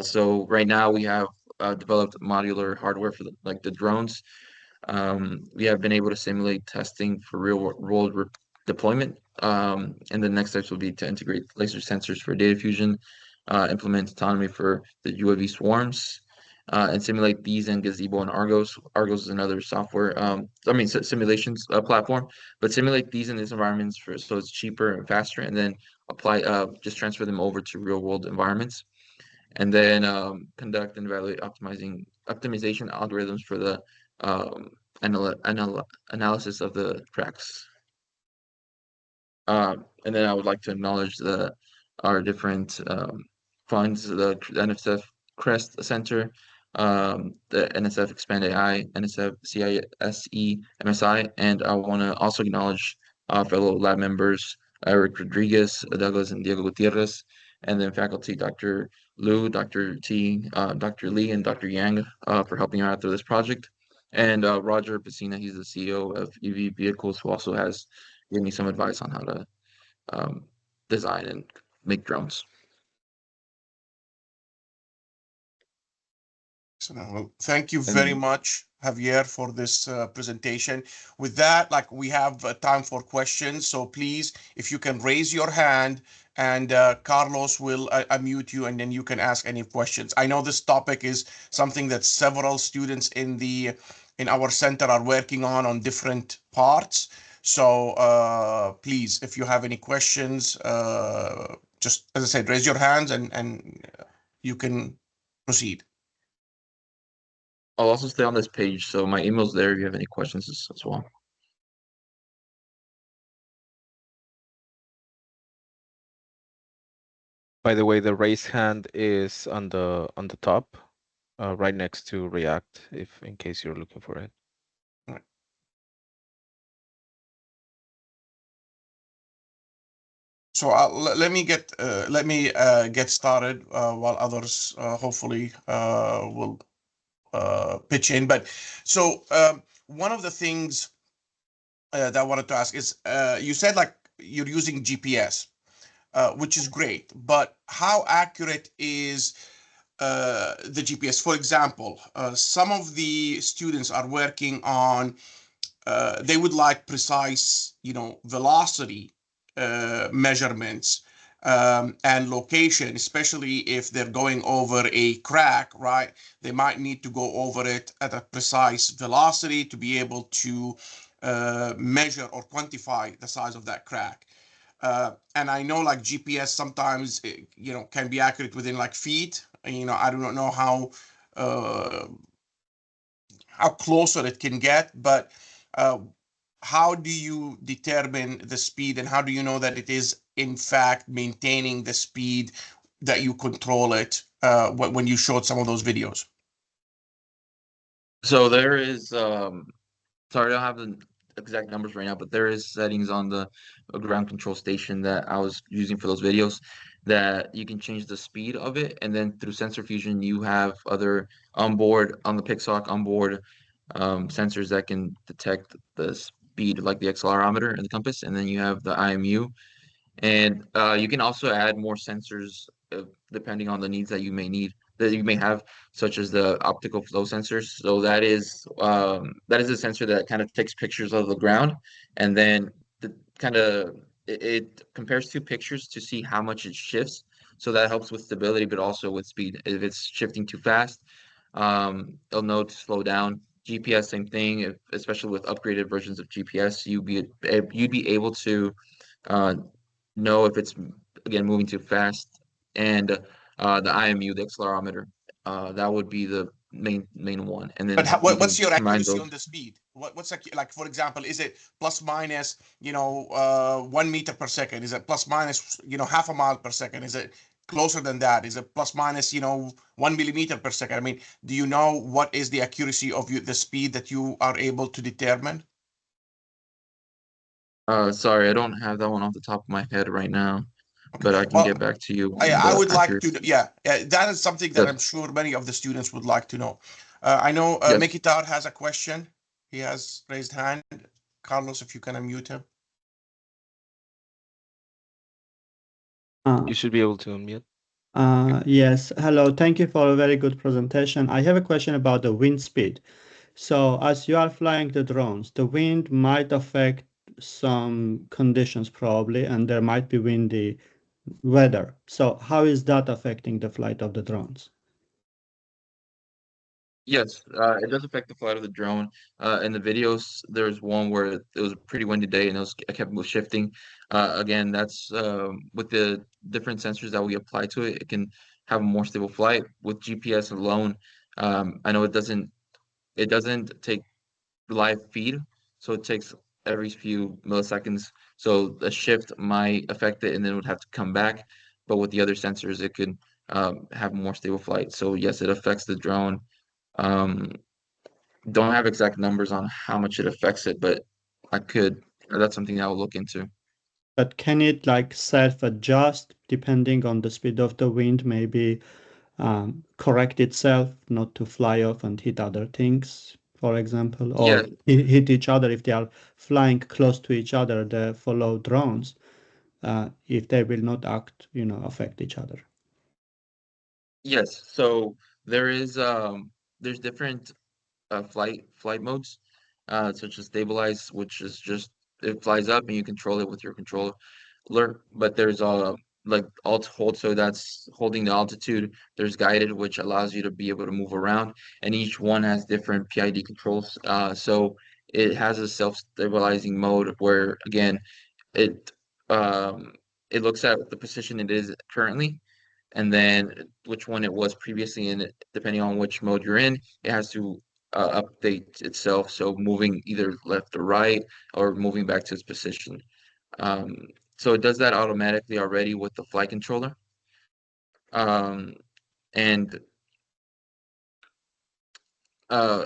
Speaker 4: So right now we have developed modular hardware for the drones. We have been able to simulate testing for real world deployment. And the next steps will be to integrate laser sensors for data fusion, implement autonomy for the UAV swarms, and simulate these in Gazebo and Argos. Argos is another software, simulations platform, but simulate these in these environments so it's cheaper and faster, and then apply, just transfer them over to real world environments. And then conduct and evaluate optimization algorithms for the analysis of the cracks. And then I would like to acknowledge our different funds, the NSF CREST Center, the NSF Expand AI, NSF CISE MSI, and I want to also acknowledge fellow lab members Eric Rodriguez, Douglas, and Diego Gutierrez, and then faculty Dr. Liu, Dr. T, Dr. Lee, and Dr. Yang for helping out through this project. And Roger Pacina, he's the CEO of EV Vehicles, who also has given me some advice on how to design and make drones.
Speaker 1: Well, thank you very much, Javier, for this presentation. With that, we have time for questions. So please, if you can raise your hand, and Carlos will unmute you, and then you can ask any questions. I know this topic is something that several students in our center are working on different parts. So please, if you have any questions, just as I said, raise your hands and you can proceed.
Speaker 4: I'll also stay on this page, so my email's there if you have any questions as well.
Speaker 3: By the way, the raise hand is on the top, right next to React, if in case you're looking for it.
Speaker 1: All right. So let me get started while others hopefully will pitch in. But so one of the things that I wanted to ask is you said you're using GPS, which is great, but how accurate is the GPS? For example, some of the students are working on, they would like precise, velocity measurements and location, especially if they're going over a crack, right? They might need to go over it at a precise velocity to be able to measure or quantify the size of that crack. And I know GPS sometimes, can be accurate within feet. I don't know how closer it can get, but how do you determine the speed, and how do you know that it is in fact maintaining the speed that you control it when you showed some of those videos?
Speaker 4: So there is sorry, I don't have the exact numbers right now, but there is settings on the ground control station that I was using for those videos that you can change the speed of it, and then through sensor fusion, you have other onboard on the Pixhawk onboard sensors that can detect the speed, like the accelerometer and the compass, and then you have the IMU, and you can also add more sensors depending on the needs that you may need that you may have, such as the optical flow sensors. So that is a sensor that kind of takes pictures of the ground, and then the kind of it compares two pictures to see how much it shifts. So that helps with stability, but also with speed. If it's shifting too fast, it'll know to slow down. GPS, same thing. Especially with upgraded versions of GPS, you'd be able to uh, know if it's again moving too fast, and the IMU, the accelerometer, that would be the main one, and
Speaker 1: But
Speaker 4: then you
Speaker 1: what's
Speaker 4: can
Speaker 1: your
Speaker 4: combine
Speaker 1: accuracy
Speaker 4: those.
Speaker 1: on the speed? What's like, for example, is it plus minus, 1 meter per second? Is it plus minus, half a mile per second? Is it closer than that? Is it plus minus, 1 millimeter per second? I mean, do you know what is the accuracy of the speed that you are able to determine?
Speaker 4: Sorry, I don't have that one off the top of my head right now,
Speaker 1: Okay.
Speaker 4: but I can get
Speaker 1: Well,
Speaker 4: back to you on
Speaker 1: I
Speaker 4: the
Speaker 1: would like to,
Speaker 4: accuracy.
Speaker 1: yeah, that is something that
Speaker 4: Yes,
Speaker 1: I'm sure many of the students would like to know. I know
Speaker 4: yes.
Speaker 1: Mekitar has a question. He has raised hand. Carlos, if you can unmute him.
Speaker 5: Uh,
Speaker 3: You should be able to unmute.
Speaker 5: yes, hello. Thank you for a very good presentation. I have a question about the wind speed. So as you are flying the drones, the wind might affect some conditions probably, and there might be windy weather. So how is that affecting the flight of the drones?
Speaker 4: Yes, it does affect the flight of the drone. In the videos, there's one where it was a pretty windy day and I kept shifting. Again, that's with the different sensors that we apply to it, it can have a more stable flight. With GPS alone, I know it doesn't take live feed, so it takes every few milliseconds. So the shift might affect it and then it would have to come back. But with the other sensors, it could have a more stable flight. So yes, it affects the drone. Um, don't have exact numbers on how much it affects it, but I could. That's something I will look into.
Speaker 5: But can it like self-adjust depending on the speed of the wind, maybe correct itself not to fly off and hit other things, for example,
Speaker 4: Yeah,
Speaker 5: or hit each other if they are flying close to each other, the follow drones, if they will not act, affect each other.
Speaker 4: yes. So there is there's different flight modes, such as stabilize, which is just it flies up and you control it with your controller. But there's like alt hold, so that's holding the altitude. There's guided, which allows you to be able to move around, and each one has different PID controls. So it has a self-stabilizing mode where again it um it looks at the position it is currently and then which one it was previously, and depending on which mode you're in, it has to update itself. So moving either left or right or moving back to its position. Um, so it does that automatically already with the flight controller. Um, and I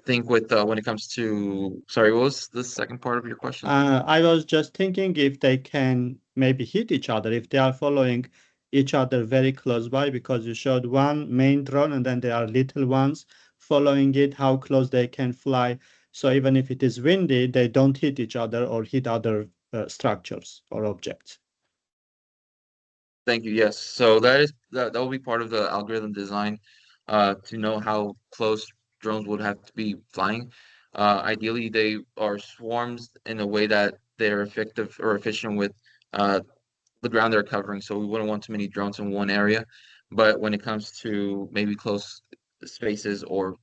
Speaker 4: think with when it comes to, sorry, what was the second part of your question?
Speaker 5: I was just thinking if they can maybe hit each other, if they are following each other very close by, because you showed one main drone and then there are little ones following it, how close they can fly. So even if it is windy, they don't hit each other or hit other structures or objects.
Speaker 4: Thank you. Yes. So that will be part of the algorithm design to know how close drones would have to be flying. Ideally, they are swarms in a way that they're effective or efficient with uh, the ground they're covering. So we wouldn't want too many drones in one area. But when it comes to maybe close spaces or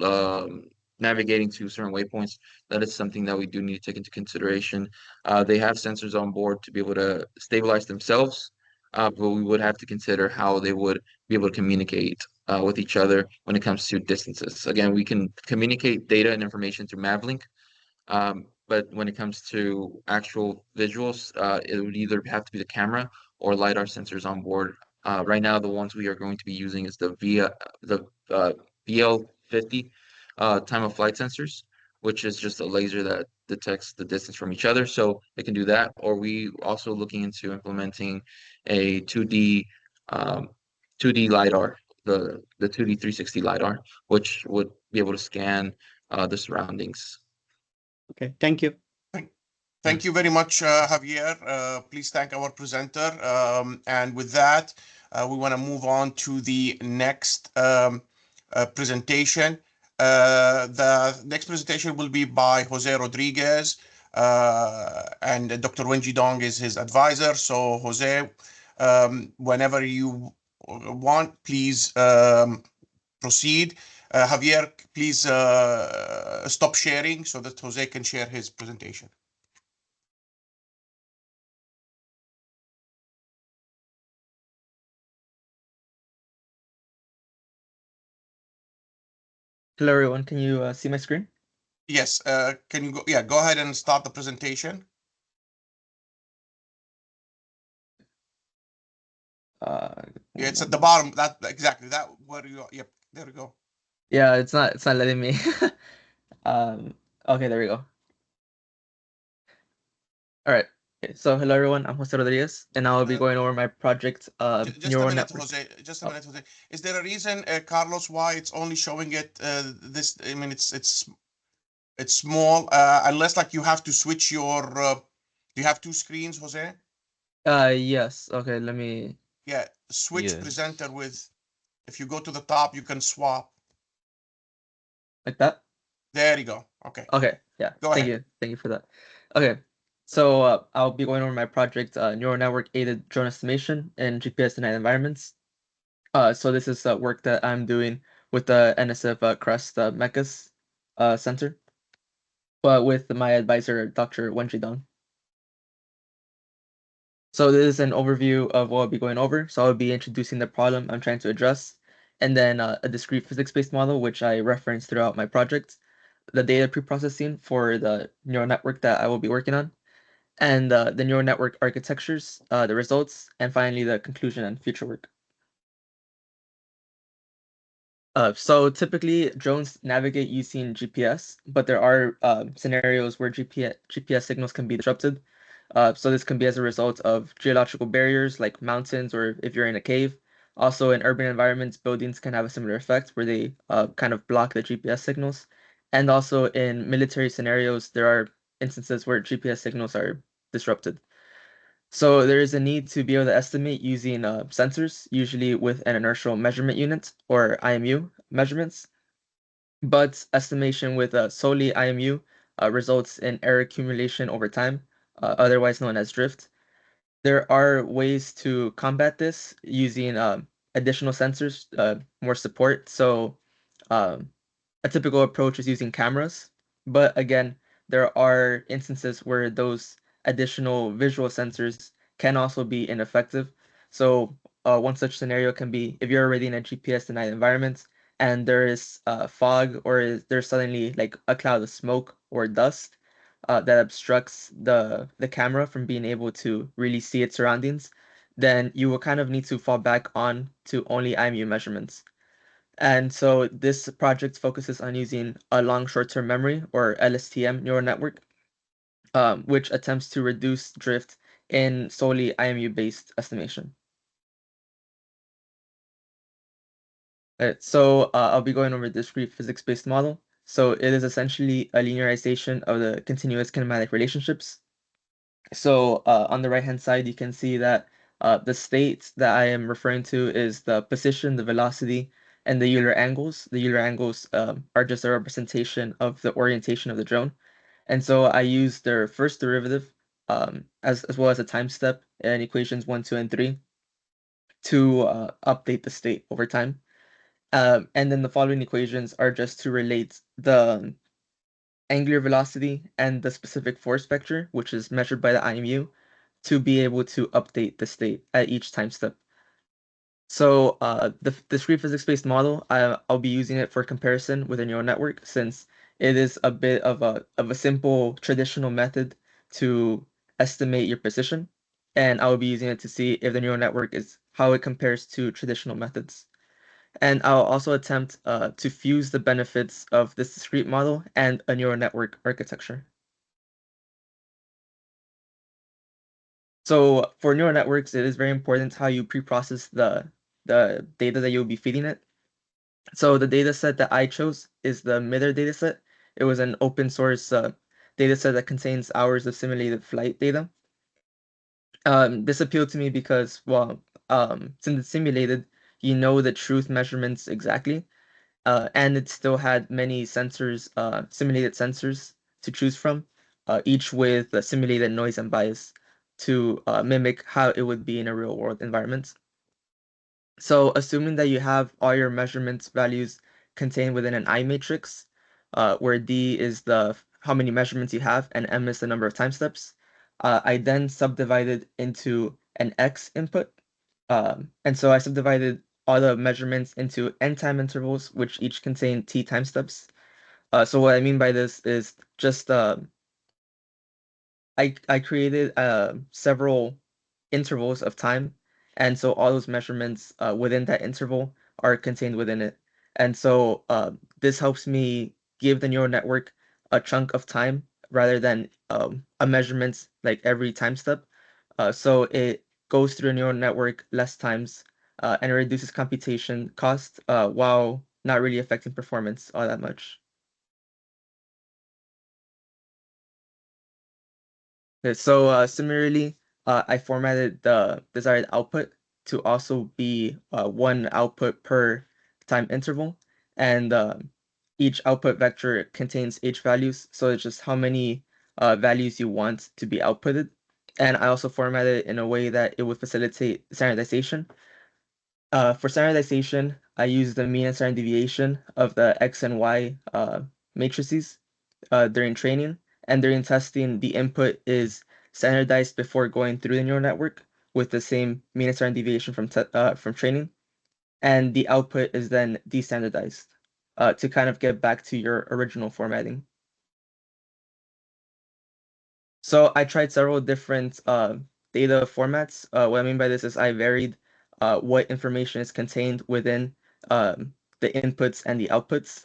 Speaker 4: um, navigating to certain waypoints, that is something that we do need to take into consideration. They have sensors on board to be able to stabilize themselves, but we would have to consider how they would be able to communicate with each other when it comes to distances. Again, we can communicate data and information through Mavlink, but when it comes to actual visuals, it would either have to be the camera or LiDAR sensors on board Right now, the ones we are going to be using is the VL50 time of flight sensors, which is just a laser that detects the distance from each other. So it can do that. Or we also looking into implementing a 2D 2D LiDAR, the 2D 360 LiDAR, which would be able to scan the surroundings.
Speaker 5: Okay, thank you.
Speaker 1: Thank you very much, Javier. Please thank our presenter. And with that, we want to move on to the next presentation. The next presentation will be by Jose Rodriguez, and Dr. Wenjie is his advisor. So, Jose, whenever you want, please proceed. Javier, please stop sharing so that Jose can share his presentation.
Speaker 6: Hello, everyone. Can you see my screen?
Speaker 1: Yes. Can you go? Yeah, go ahead and start the presentation.
Speaker 6: Uh,
Speaker 1: Yeah, it's at the bottom. That exactly that where you are. Yep, there we go.
Speaker 6: yeah, it's not letting me. Okay, there we go. All right. Okay, so hello, everyone. I'm Jose Rodriguez, and I'll be going over my project,
Speaker 1: Just a
Speaker 6: neural
Speaker 1: minute,
Speaker 6: network.
Speaker 1: Jose. Just a minute, Jose. Is there a reason, Carlos, why it's only showing it this? I mean, it's small. Unless like you have to switch your. Do you have two screens, Jose?
Speaker 6: Yes. Okay, let me.
Speaker 1: Yeah, switch
Speaker 3: Yes.
Speaker 1: presenter with. If you go to the top, you can swap.
Speaker 6: Like that?
Speaker 1: There you go. Okay.
Speaker 6: Okay, yeah.
Speaker 1: Go
Speaker 6: Thank
Speaker 1: ahead.
Speaker 6: you. Thank you for that. Okay, so I'll be going over my project, neural network aided drone estimation in GPS denied environments. So this is work that I'm doing with the NSF CREST MECIS Center, but with my advisor, Dr. Wenjie. So this is an overview of what I'll be going over. So I'll be introducing the problem I'm trying to address, and then a discrete physics-based model, which I reference throughout my project, the data preprocessing for the neural network that I will be working on, and the neural network architectures, the results, and finally the conclusion and future work. So typically drones navigate using GPS, but there are scenarios where GPS signals can be disrupted. So this can be as a result of geological barriers like mountains or if you're in a cave. Also in urban environments, buildings can have a similar effect where they kind of block the GPS signals. And also in military scenarios, there are instances where GPS signals are disrupted. So there is a need to be able to estimate using sensors, usually with an inertial measurement unit or IMU measurements. But estimation with solely IMU results in error accumulation over time, otherwise known as drift. There are ways to combat this using additional sensors, more support. So a typical approach is using cameras, but again, there are instances where those additional visual sensors can also be ineffective. So one such scenario can be if you're already in a GPS denied environment and there is fog or there's suddenly like a cloud of smoke or dust that obstructs the camera from being able to really see its surroundings, then you will kind of need to fall back on to only IMU measurements. And so this project focuses on using a long short-term memory or LSTM neural network, which attempts to reduce drift in solely IMU-based estimation. So I'll be going over the discrete physics-based model. So it is essentially a linearization of the continuous kinematic relationships. So on the right-hand side, you can see that the state that I am referring to is the position, the velocity, and the Euler angles. The Euler angles are just a representation of the orientation of the drone. And so I use their first derivative as well as a time step in equations 1, 2, and 3 to update the state over time. And then the following equations are just to relate the angular velocity and the specific force vector, which is measured by the IMU, to be able to update the state at each time step. So the discrete physics-based model, I'll be using it for comparison with a neural network since it is a bit of a simple traditional method to estimate your position. and I will be using it to see if the neural network is how it compares to traditional methods. And I'll also attempt to fuse the benefits of this discrete model and a neural network architecture. So for neural networks, it is very important how you pre-process the data that you'll be feeding it. So the data set that I chose is the MITR data set. It was an open source data set that contains hours of simulated flight data. This appealed to me because, well, since it's simulated, you know the truth measurements exactly, and it still had many sensors, simulated sensors to choose from, each with a simulated noise and bias to mimic how it would be in a real world environment. So assuming that you have all your measurements values contained within an I matrix, where D is how many measurements you have and M is the number of time steps, I then subdivided into an X input. And so I subdivided all the measurements into N time intervals, which each contain T time steps. So what I mean by this is just I created several intervals of time, and so all those measurements within that interval are contained within it. And so this helps me give the neural network a chunk of time rather than a measurement like every time step. So it goes through a neural network less times and it reduces computation cost while not really affecting performance all that much. Okay, so similarly, I formatted the desired output to also be one output per time interval, and each output vector contains h values, so it's just how many values you want to be outputted. And I also formatted it in a way that it would facilitate standardization. For standardization, I use the mean and standard deviation of the x and y matrices during training, and during testing, the input is standardized before going through the neural network with the same mean and standard deviation from training, and the output is then destandardized to kind of get back to your original formatting. So I tried several different data formats. What I mean by this is I varied what information is contained within the inputs and the outputs.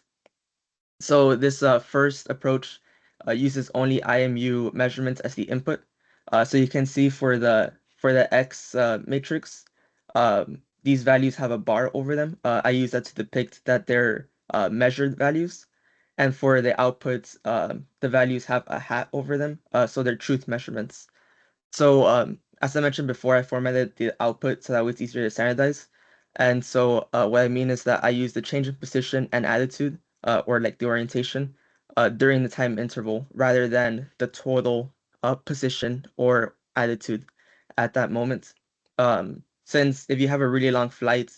Speaker 6: So this first approach uses only IMU measurements as the input. So you can see for the X matrix, these values have a bar over them. I use that to depict that they're measured values. And for the outputs, the values have a hat over them, so they're truth measurements. So as I mentioned before, I formatted the output so that it's easier to standardize. And so what I mean is that I use the change in position and attitude, or like the orientation, during the time interval rather than the total position or attitude at that moment. Since if you have a really long flight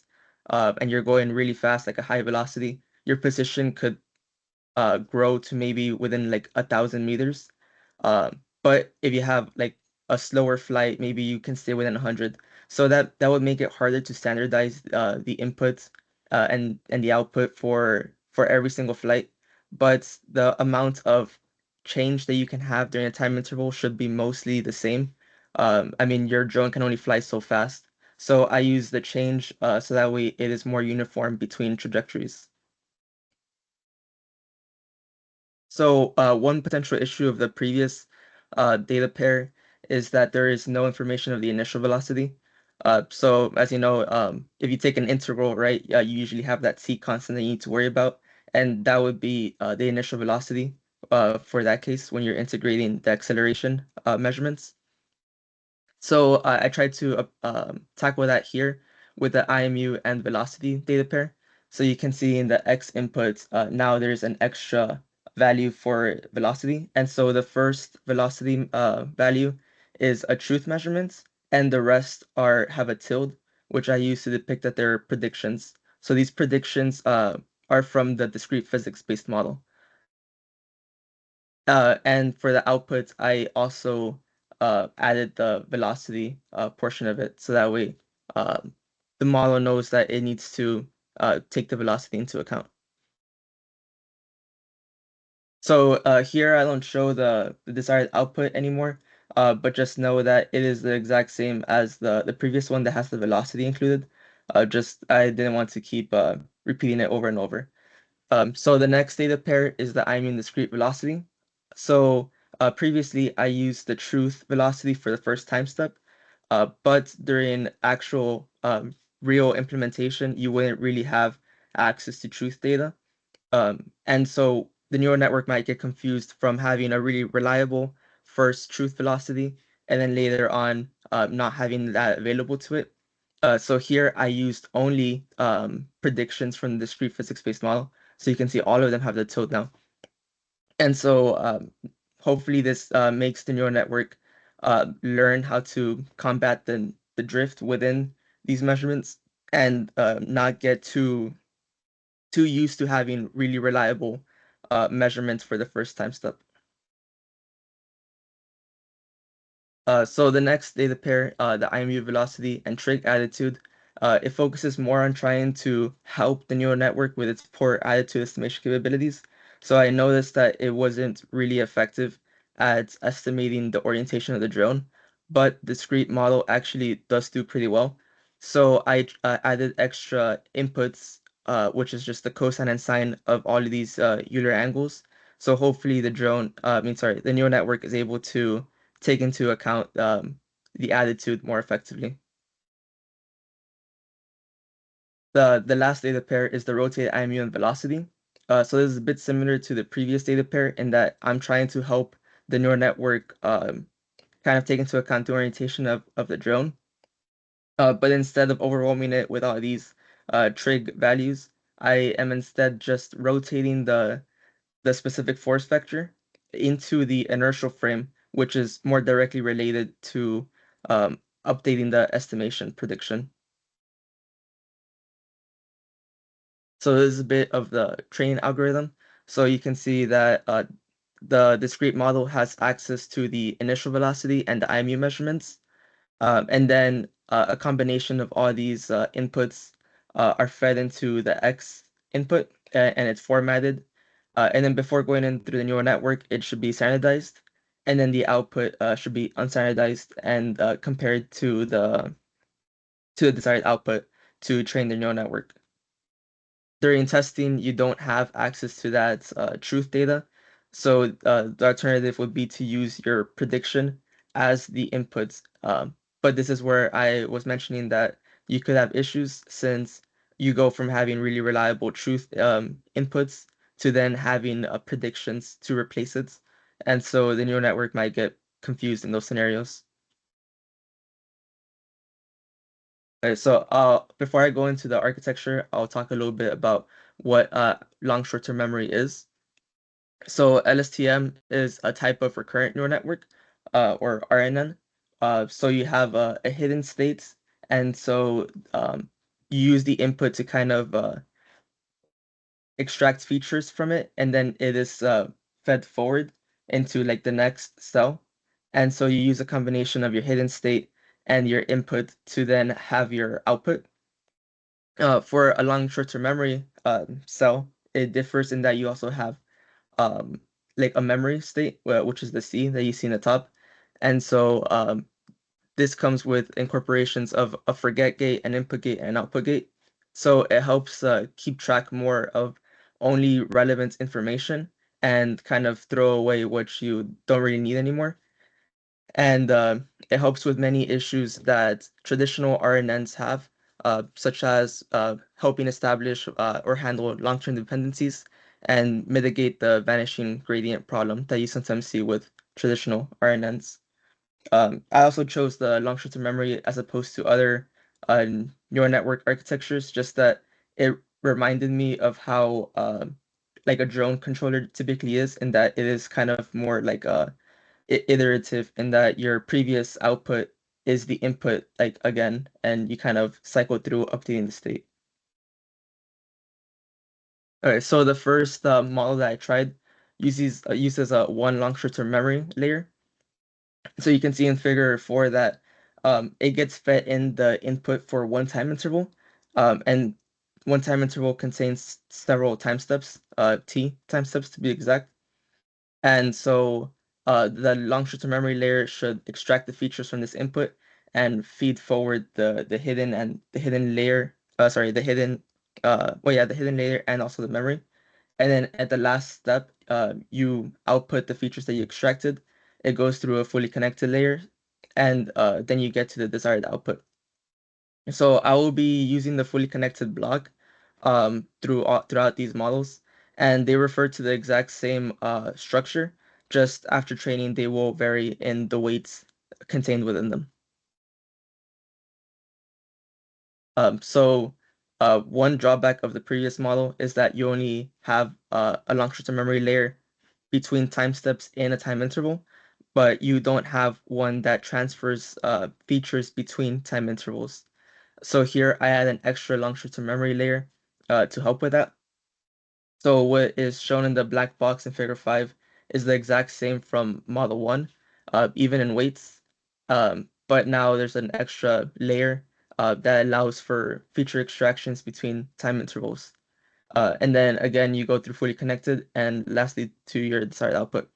Speaker 6: and you're going really fast, like a high velocity, your position could grow to maybe within like 1,000 meters. But if you have like a slower flight, maybe you can stay within 100. So that would make it harder to standardize the input and the output for every single flight. But the amount of change that you can have during a time interval should be mostly the same. I mean, your drone can only fly so fast. So I use the change so that way it is more uniform between trajectories. So one potential issue of the previous data pair is that there is no information of the initial velocity. So as you know, if you take an integral, right, you usually have that c constant that you need to worry about, and that would be the initial velocity for that case when you're integrating the acceleration measurements. So I tried to tackle that here with the IMU and velocity data pair. So you can see in the X inputs, now there's an extra value for velocity. And so the first velocity value is a truth measurement, and the rest have a tilde, which I use to depict that they're predictions. So these predictions are from the discrete physics-based model. And for the outputs, I also added the velocity portion of it, so that way the model knows that it needs to take the velocity into account. So here I don't show the desired output anymore. but just know that it is the exact same as the previous one that has the velocity included. Just I didn't want to keep repeating it over and over. So the next data pair is the imune discrete velocity. So previously I used the truth velocity for the first time step, but during actual real implementation, you wouldn't really have access to truth data. And so the neural network might get confused from having a really reliable first truth velocity and then later on not having that available to it. So here I used only predictions from the discrete physics-based model. So you can see all of them have the tilde now. And so hopefully this makes the neural network learn how to combat the drift within these measurements and not get too used to having really reliable measurements for the first time step. So the next data pair, the IMU velocity and trig attitude, it focuses more on trying to help the neural network with its poor attitude estimation capabilities. So I noticed that it wasn't really effective at estimating the orientation of the drone, but the discrete model actually does do pretty well. So I added extra inputs, which is just the cosine and sine of all of these Euler angles. So hopefully the the neural network is able to take into account the attitude more effectively. The last data pair is the rotated IMU and velocity. So this is a bit similar to the previous data pair in that I'm trying to help the neural network kind of take into account the orientation of the drone. But instead of overwhelming it with all these trig values, I am instead just rotating the specific force vector into the inertial frame, which is more directly related to updating the estimation prediction. So this is a bit of the training algorithm. So you can see that the discrete model has access to the initial velocity and the IMU measurements. And then a combination of all these inputs are fed into the X input and it's formatted. And then before going in through the neural network, it should be standardized. And then the output should be unstandardized and compared to the desired output to train the neural network. During testing, you don't have access to that truth data. So the alternative would be to use your prediction as the inputs. But this is where I was mentioning that you could have issues since you go from having really reliable truth inputs to then having predictions to replace it. And so the neural network might get confused in those scenarios. So before I go into the architecture, I'll talk a little bit about what long short-term memory is. So LSTM is a type of recurrent neural network, or RNN. So you have a hidden state, and so you use the input to kind of extract features from it, and then it is fed forward into like the next cell. And so you use a combination of your hidden state and your input to then have your output. For a long short-term memory cell, it differs in that you also have like a memory state, which is the C that you see in the top. And so this comes with incorporations of a forget gate, an input gate, and an output gate. So it helps keep track more of only relevant information and kind of throw away what you don't really need anymore. And it helps with many issues that traditional RNNs have, such as helping establish or handle long-term dependencies and mitigate the vanishing gradient problem that you sometimes see with traditional RNNs. I also chose the long short-term memory as opposed to other neural network architectures, just that it reminded me of how like a drone controller typically is, in that it is kind of more like iterative, in that your previous output is the input like again, and you kind of cycle through updating the state. Okay, so the first model that I tried uses a one long short-term memory layer. So you can see in figure 4 that it gets fed in the input for one time interval, and one time interval contains several time steps, t time steps to be exact. And so the long short-term memory layer should extract the features from this input and feed forward the hidden layer. The hidden layer and also the memory. And then at the last step, you output the features that you extracted. It goes through a fully connected layer, and then you get to the desired output. So I will be using the fully connected block throughout these models, and they refer to the exact same structure. Just after training, they will vary in the weights contained within them. One drawback of the previous model is that you only have a long short-term memory layer between time steps in a time interval, but you don't have one that transfers features between time intervals. So here I add an extra long short-term memory layer to help with that. So what is shown in the black box in figure 5 is the exact same from model 1, even in weights. But now there's an extra layer that allows for feature extractions between time intervals. And then again, you go through fully connected and lastly to your desired output.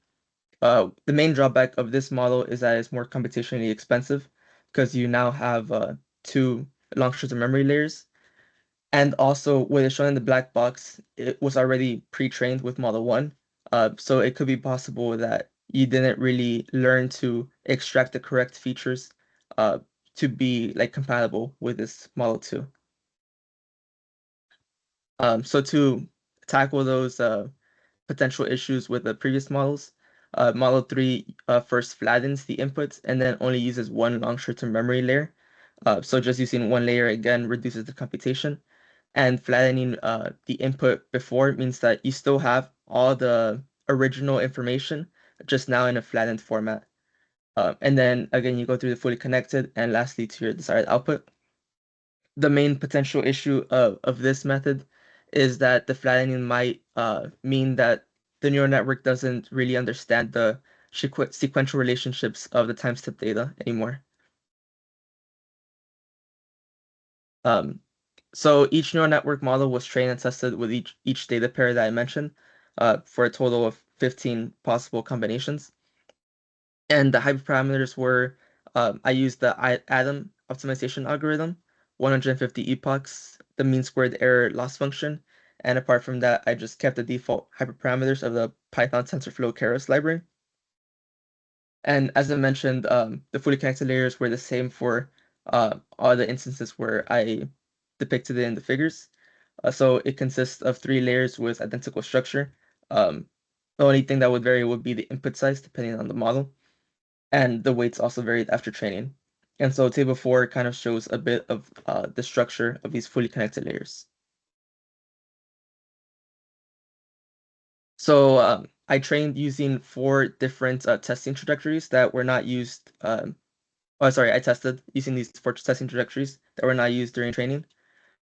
Speaker 6: The main drawback of this model is that it's more computationally expensive because you now have 2 long short-term memory layers. And also, what is shown in the black box, it was already pre-trained with Model 1. So it could be possible that you didn't really learn to extract the correct features to be like compatible with this Model 2. So to tackle those potential issues with the previous models, Model 3 first flattens the inputs and then only uses one long short-term memory layer. So just using one layer again reduces the computation. And flattening the input before means that you still have all the original information, just now in a flattened format. And then again, you go through the fully connected and lastly to your desired output. The main potential issue of this method is that the flattening might mean that the neural network doesn't really understand the sequential relationships of the time step data anymore. So each neural network model was trained and tested with each data pair that I mentioned for a total of 15 possible combinations. And the hyperparameters were, I used the Adam optimization algorithm, 150 epochs, the mean squared error loss function, and apart from that, I just kept the default hyperparameters of the Python TensorFlow Keras library. And as I mentioned, the fully connected layers were the same for all the instances where I depicted it in the figures. So it consists of 3 layers with identical structure. The only thing that would vary would be the input size depending on the model. And the weights also varied after training. And so table 4 kind of shows a bit of the structure of these fully connected layers. So I trained using 4 different testing trajectories that were not used. I tested using these 4 testing trajectories that were not used during training.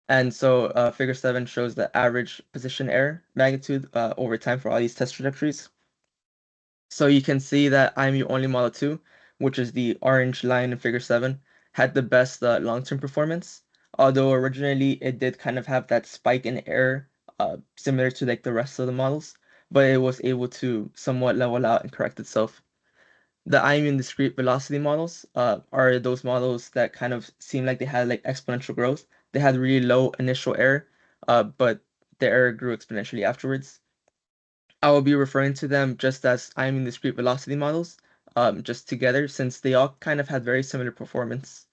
Speaker 6: And so figure 7 shows the average position error magnitude over time for all these test trajectories. So you can see that IMU only model 2, which is the orange line in figure 7, had the best long-term performance. Although originally it did kind of have that spike in error similar to like the rest of the models, but it was able to somewhat level out and correct itself. The IMU and discrete velocity models are those models that kind of seem like they had like exponential growth. They had really low initial error, but the error grew exponentially afterwards. I will be referring to them just as IMU and discrete velocity models, just together since they all kind of had very similar performance.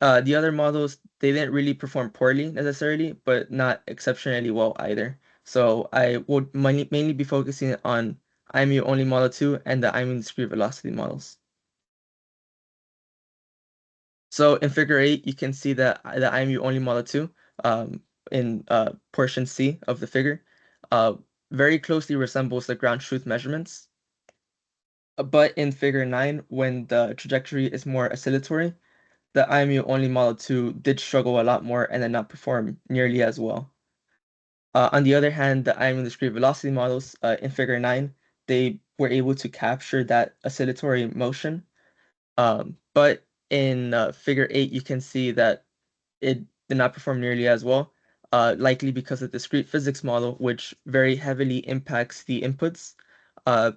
Speaker 6: The other models, they didn't really perform poorly necessarily, but not exceptionally well either. So I would mainly be focusing on IMU only model 2 and the IMU discrete velocity models. So in figure 8, you can see that the IMU only model 2 in portion C of the figure very closely resembles the ground truth measurements. But in figure 9, when the trajectory is more oscillatory, the IMU only model 2 did struggle a lot more and did not perform nearly as well. On the other hand, the IMU discrete velocity models in figure 9, they were able to capture that oscillatory motion. But in figure 8, you can see that it did not perform nearly as well, likely because of the discrete physics model, which very heavily impacts the inputs.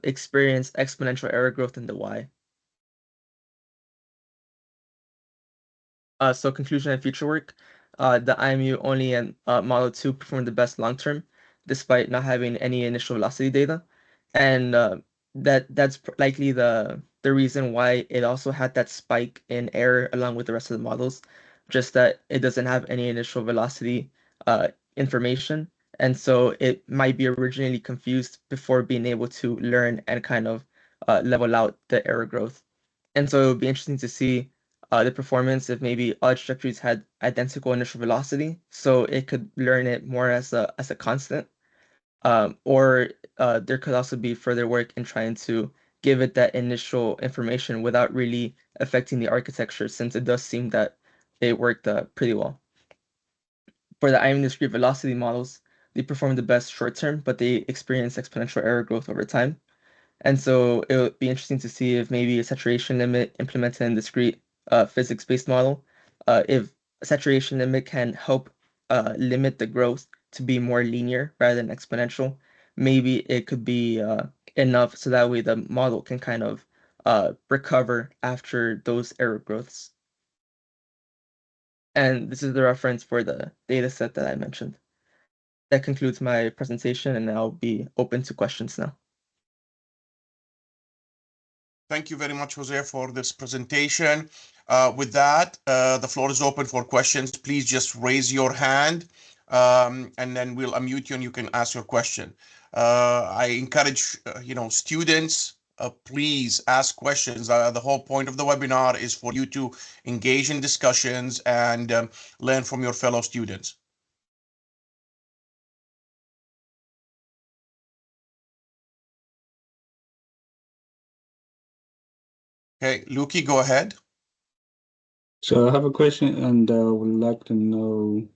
Speaker 6: experience exponential error growth in the Y. So conclusion and future work, the IMU only and Model 2 performed the best long term, despite not having any initial velocity data, and that's likely the reason why it also had that spike in error along with the rest of the models, just that it doesn't have any initial velocity information, and so it might be originally confused before being able to learn and kind of level out the error growth. And so it would be interesting to see the performance if maybe all trajectories had identical initial velocity, so it could learn it more as a constant. Or there could also be further work in trying to give it that initial information without really affecting the architecture, since it does seem that it worked pretty well. For the IM discrete velocity models, they performed the best short term, but they experience exponential error growth over time. And so it would be interesting to see if maybe a saturation limit implemented in discrete physics-based model, if a saturation limit can help limit the growth to be more linear rather than exponential, maybe it could be enough so that way the model can kind of recover after those error growths. And this is the reference for the data set that I mentioned. That concludes my presentation, and I'll be open to questions now.
Speaker 1: Thank you very much, Jose, for this presentation. With that, the floor is open for questions. Please just raise your hand, and then we'll unmute you and you can ask your question. I encourage, students, please ask questions. The whole point of the webinar is for you to engage in discussions and learn from your fellow students. Okay, Luki, go ahead.
Speaker 7: So I have a question, and I would like to know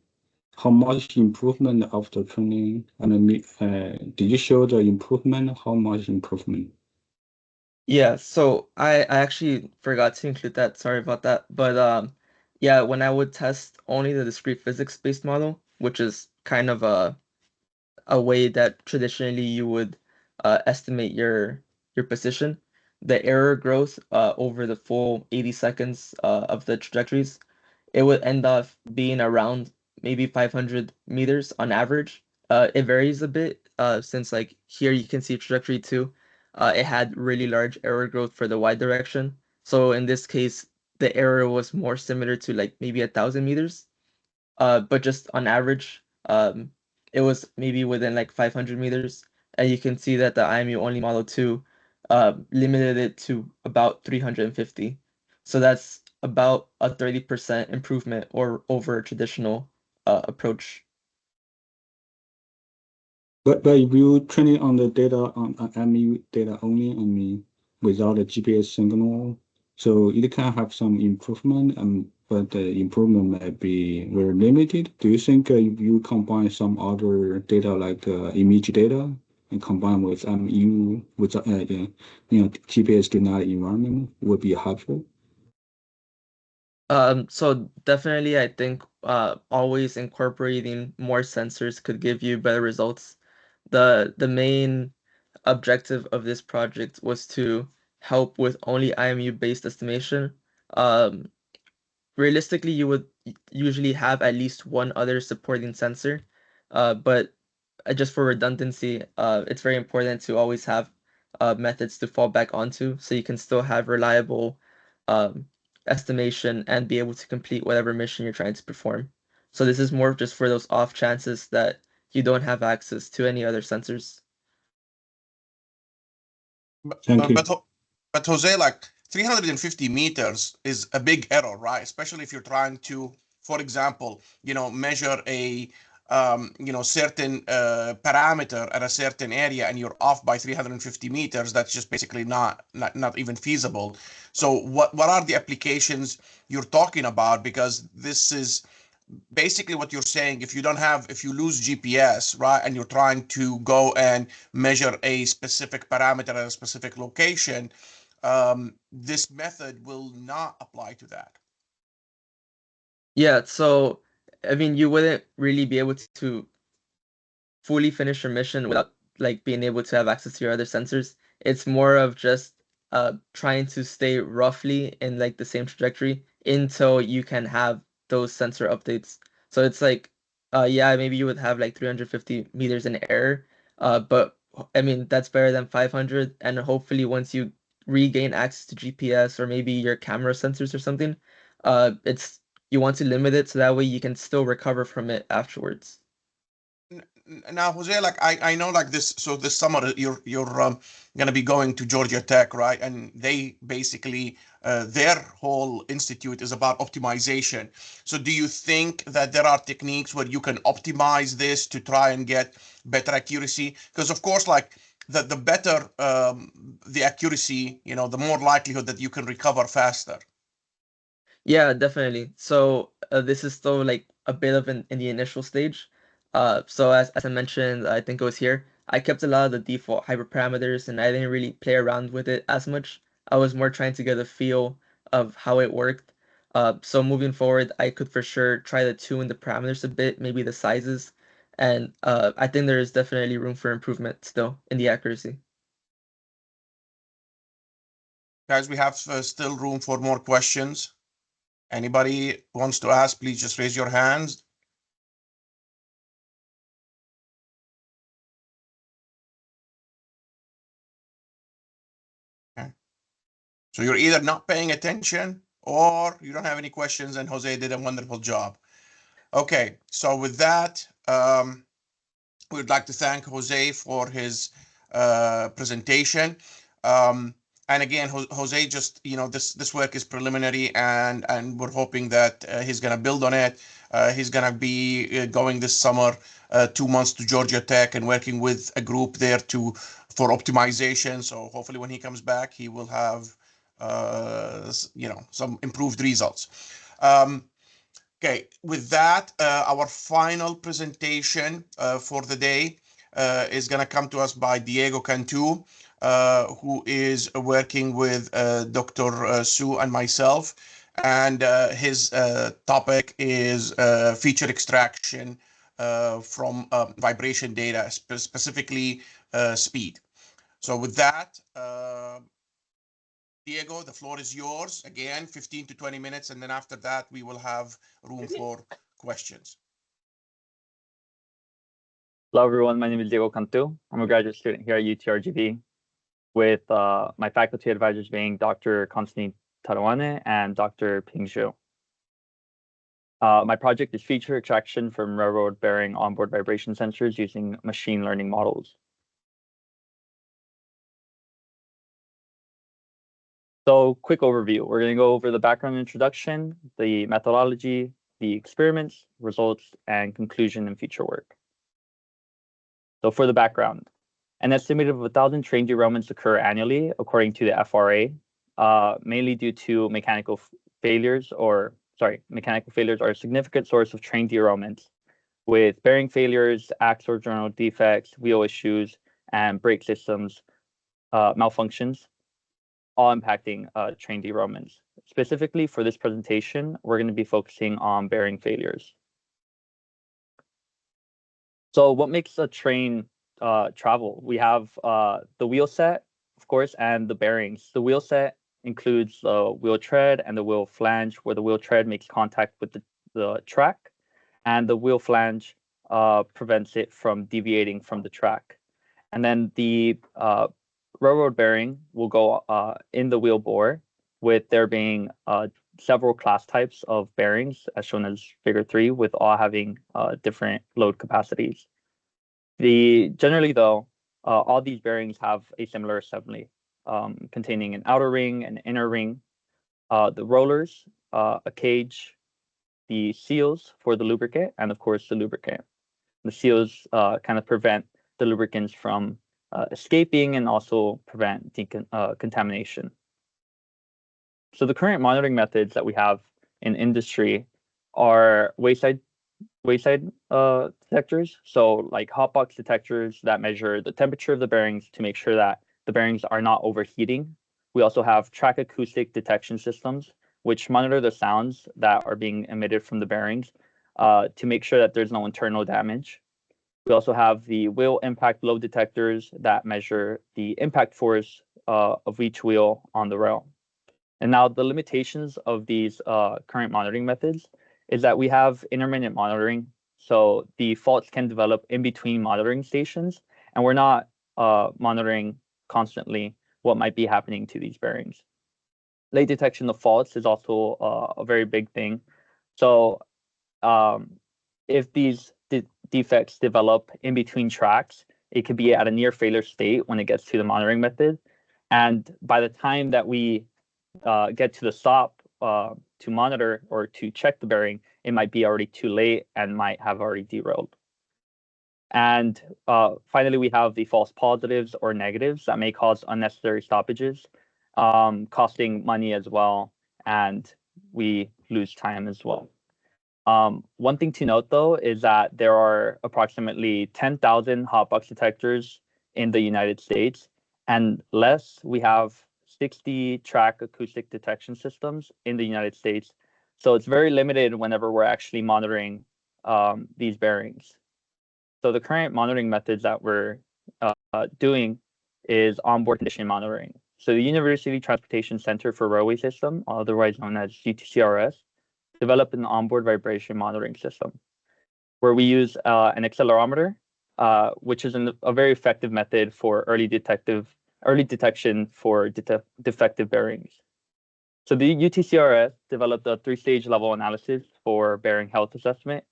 Speaker 7: how much improvement after training, and did you show the improvement? How much improvement?
Speaker 6: Yeah, so I actually forgot to include that. Sorry about that. But yeah, when I would test only the discrete physics-based model, which is kind of a way that traditionally you would estimate your position, the error growth over the full 80 seconds of the trajectories, it would end up being around maybe 500 meters on average. It varies a bit since like here you can see trajectory 2. It had really large error growth for the y direction. So in this case, the error was more similar to like maybe 1,000 meters. But just on average, it was maybe within like 500 meters. And you can see that the IMU only Model 2 limited it to about 350. So that's about a 30% improvement or over a traditional approach.
Speaker 7: But if you train it on the data on MU data only, I mean, without a GPS signal, so it can have some improvement, but the improvement might be very limited. Do you think if you combine some other data like image data and combine with MU with GPS denied environment would be helpful?
Speaker 6: So definitely, I think always incorporating more sensors could give you better results. The main objective of this project was to help with only IMU based estimation. Realistically, you would usually have at least one other supporting sensor, but just for redundancy, it's very important to always have methods to fall back onto, so you can still have reliable estimation and be able to complete whatever mission you're trying to perform. So this is more just for those off chances that you don't have access to any other sensors.
Speaker 7: Thank you.
Speaker 1: But Jose, like 350 meters is a big error, right? Especially if you're trying to, for example, measure a certain parameter at a certain area and you're off by 350 meters. That's just basically not even feasible. So what are the applications you're talking about? Because this is basically what you're saying. If you lose GPS, right, and you're trying to go and measure a specific parameter at a specific location, this method will not apply to that.
Speaker 6: Yeah, so I mean, you wouldn't really be able to fully finish your mission without like being able to have access to your other sensors. It's more of just trying to stay roughly in like the same trajectory until you can have those sensor updates. So it's like, yeah, maybe you would have like 350 meters in error, but I mean, that's better than 500. And hopefully once you regain access to GPS or maybe your camera sensors or something, you want to limit it so that way you can still recover from it afterwards.
Speaker 1: Now, Jose, like I know like this. So this summer you're going to be going to Georgia Tech, right? And they basically their whole institute is about optimization. So do you think that there are techniques where you can optimize this to try and get better accuracy? Because of course, like the better the accuracy, you know, the more likelihood that you can recover faster.
Speaker 6: Yeah, definitely. So this is still like a bit of in the initial stage. So as I mentioned, I think it was here, I kept a lot of the default hyperparameters and I didn't really play around with it as much. I was more trying to get a feel of how it worked. So moving forward, I could for sure try to tune the parameters a bit, maybe the sizes. And I think there is definitely room for improvement still in the accuracy.
Speaker 1: Guys, we have still room for more questions. Anybody wants to ask, please just raise your hands. Okay. So you're either not paying attention or you don't have any questions, and Jose did a wonderful job. Okay, so with that, we'd like to thank Jose for his presentation. And again, Jose, just, you know, this work is preliminary, and we're hoping that he's going to build on it. He's going to be going this summer 2 months to Georgia Tech and working with a group there for optimization. So hopefully when he comes back, he will have you know, some improved results. Okay, with that, our final presentation for the day is going to come to us by Diego Cantu, who is working with Dr. Sue and myself. And his topic is feature extraction from vibration data, specifically speed. So with that, Diego, the floor is yours. Again, 15 to 20 minutes, and then after that, we will have room for questions.
Speaker 8: Hello, everyone. My name is Diego Cantu. I'm a graduate student here at UTRGV, with my faculty advisors being Dr. Constantine Tarawneh and Dr. Ping Zhu. My project is feature extraction from railroad bearing onboard vibration sensors using machine learning models. So, quick overview. We're going to go over the background introduction, the methodology, the experiments, results, and conclusion and future work. So for the background, an estimated of 1,000 train derailments occur annually, according to the FRA, mainly due to mechanical failures are a significant source of train derailments, with bearing failures, axle journal defects, wheel issues, and brake systems malfunctions, all impacting train derailments. Specifically for this presentation, we're going to be focusing on bearing failures. So what makes a train travel? We have the wheel set, of course, and the bearings. The wheel set includes the wheel tread and the wheel flange, where the wheel tread makes contact with the track, and the wheel flange prevents it from deviating from the track. And then the railroad bearing will go in the wheel bore, with there being several class types of bearings, as shown as figure 3, with all having different load capacities. Generally, though, all these bearings have a similar assembly, containing an outer ring, an inner ring, the rollers, a cage, the seals for the lubricant, and of course the lubricant. The seals kind of prevent the lubricants from escaping and also prevent contamination. So the current monitoring methods that we have in industry are wayside detectors. So like hotbox detectors that measure the temperature of the bearings to make sure that the bearings are not overheating. We also have track acoustic detection systems, which monitor the sounds that are being emitted from the bearings to make sure that there's no internal damage. We also have the wheel impact load detectors that measure the impact force of each wheel on the rail. And now the limitations of these current monitoring methods is that we have intermittent monitoring. So the faults can develop in between monitoring stations, and we're not monitoring constantly what might be happening to these bearings. Late detection of faults is also a very big thing. So if these defects develop in between tracks, it could be at a near failure state when it gets to the monitoring method. And by the time that we get to the stop to monitor or to check the bearing, it might be already too late and might have already derailed. And finally, we have the false positives or negatives that may cause unnecessary stoppages, costing money as well, and we lose time as well. One thing to note, though, is that there are approximately 10,000 hot box detectors in the United States, and less we have 60 track acoustic detection systems in the United States. So it's very limited whenever we're actually monitoring these bearings. So the current monitoring methods that we're doing is onboard condition monitoring. So the University Transportation Center for Railway System, otherwise known as UTCRS, developed an onboard vibration monitoring system where we use an accelerometer, which is a very effective method for early detection for defective bearings. So the UTCRS developed a 3-stage level analysis for bearing health assessment.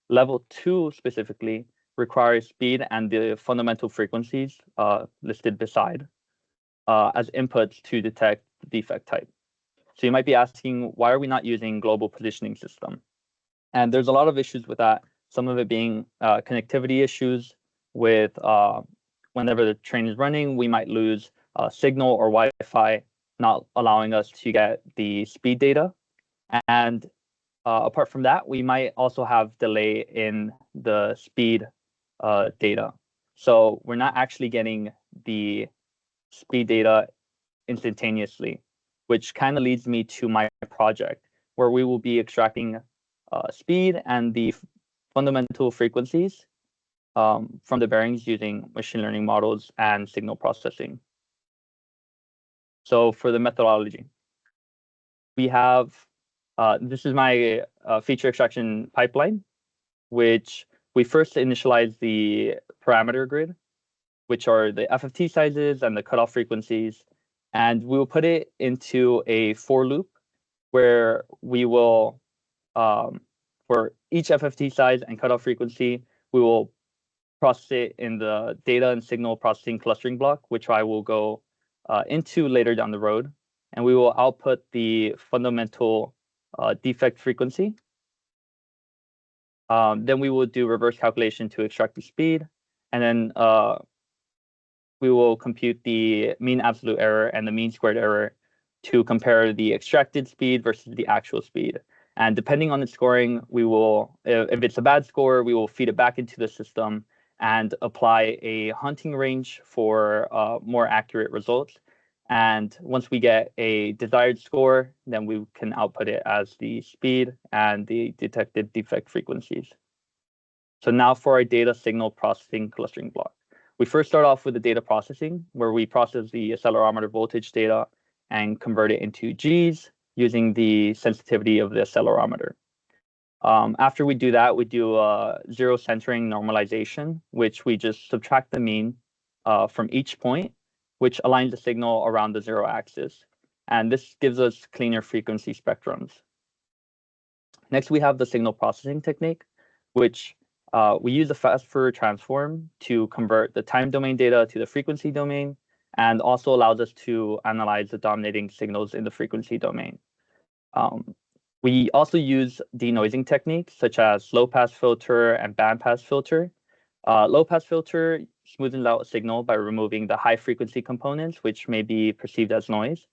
Speaker 8: Level 2 specifically requires speed and the fundamental frequencies listed beside as inputs to detect the defect type. So you might be asking, why are we not using global positioning system? And there's a lot of issues with that, some of it being connectivity issues with whenever the train is running, we might lose signal or Wi-Fi, not allowing us to get the speed data. And apart from that, we might also have delay in the speed data. So we're not actually getting the speed data instantaneously, which kind of leads me to my project, where we will be extracting speed and the fundamental frequencies from the bearings using machine learning models and signal processing. So for the methodology, we have, this is my feature extraction pipeline, which we first initialize the parameter grid, which are the FFT sizes and the cutoff frequencies. And we will put it into a for loop where we will, for each FFT size and cutoff frequency, we will process it in the data and signal processing clustering block, which I will go into later down the road. And we will output the fundamental defect frequency. Then we will do reverse calculation to extract the speed. And then we will compute the mean absolute error and the mean squared error to compare the extracted speed versus the actual speed. And depending on the scoring, we will, if it's a bad score, we will feed it back into the system and apply a hunting range for more accurate results. And once we get a desired score, then we can output it as the speed and the detected defect frequencies. So now for our data signal processing clustering block. We first start off with the data processing, where we process the accelerometer voltage data and convert it into Gs using the sensitivity of the accelerometer. After we do that, we do a zero centering normalization, which we just subtract the mean from each point, which aligns the signal around the zero axis. And this gives us cleaner frequency spectrums. Next, we have the signal processing technique, which we use a fast Fourier transform to convert the time domain data to the frequency domain, and also allows us to analyze the dominating signals in the frequency domain. We also use denoising techniques such as low pass filter and band pass filter. Low pass filter smoothens out a signal by removing the high frequency components, which may be perceived as noise.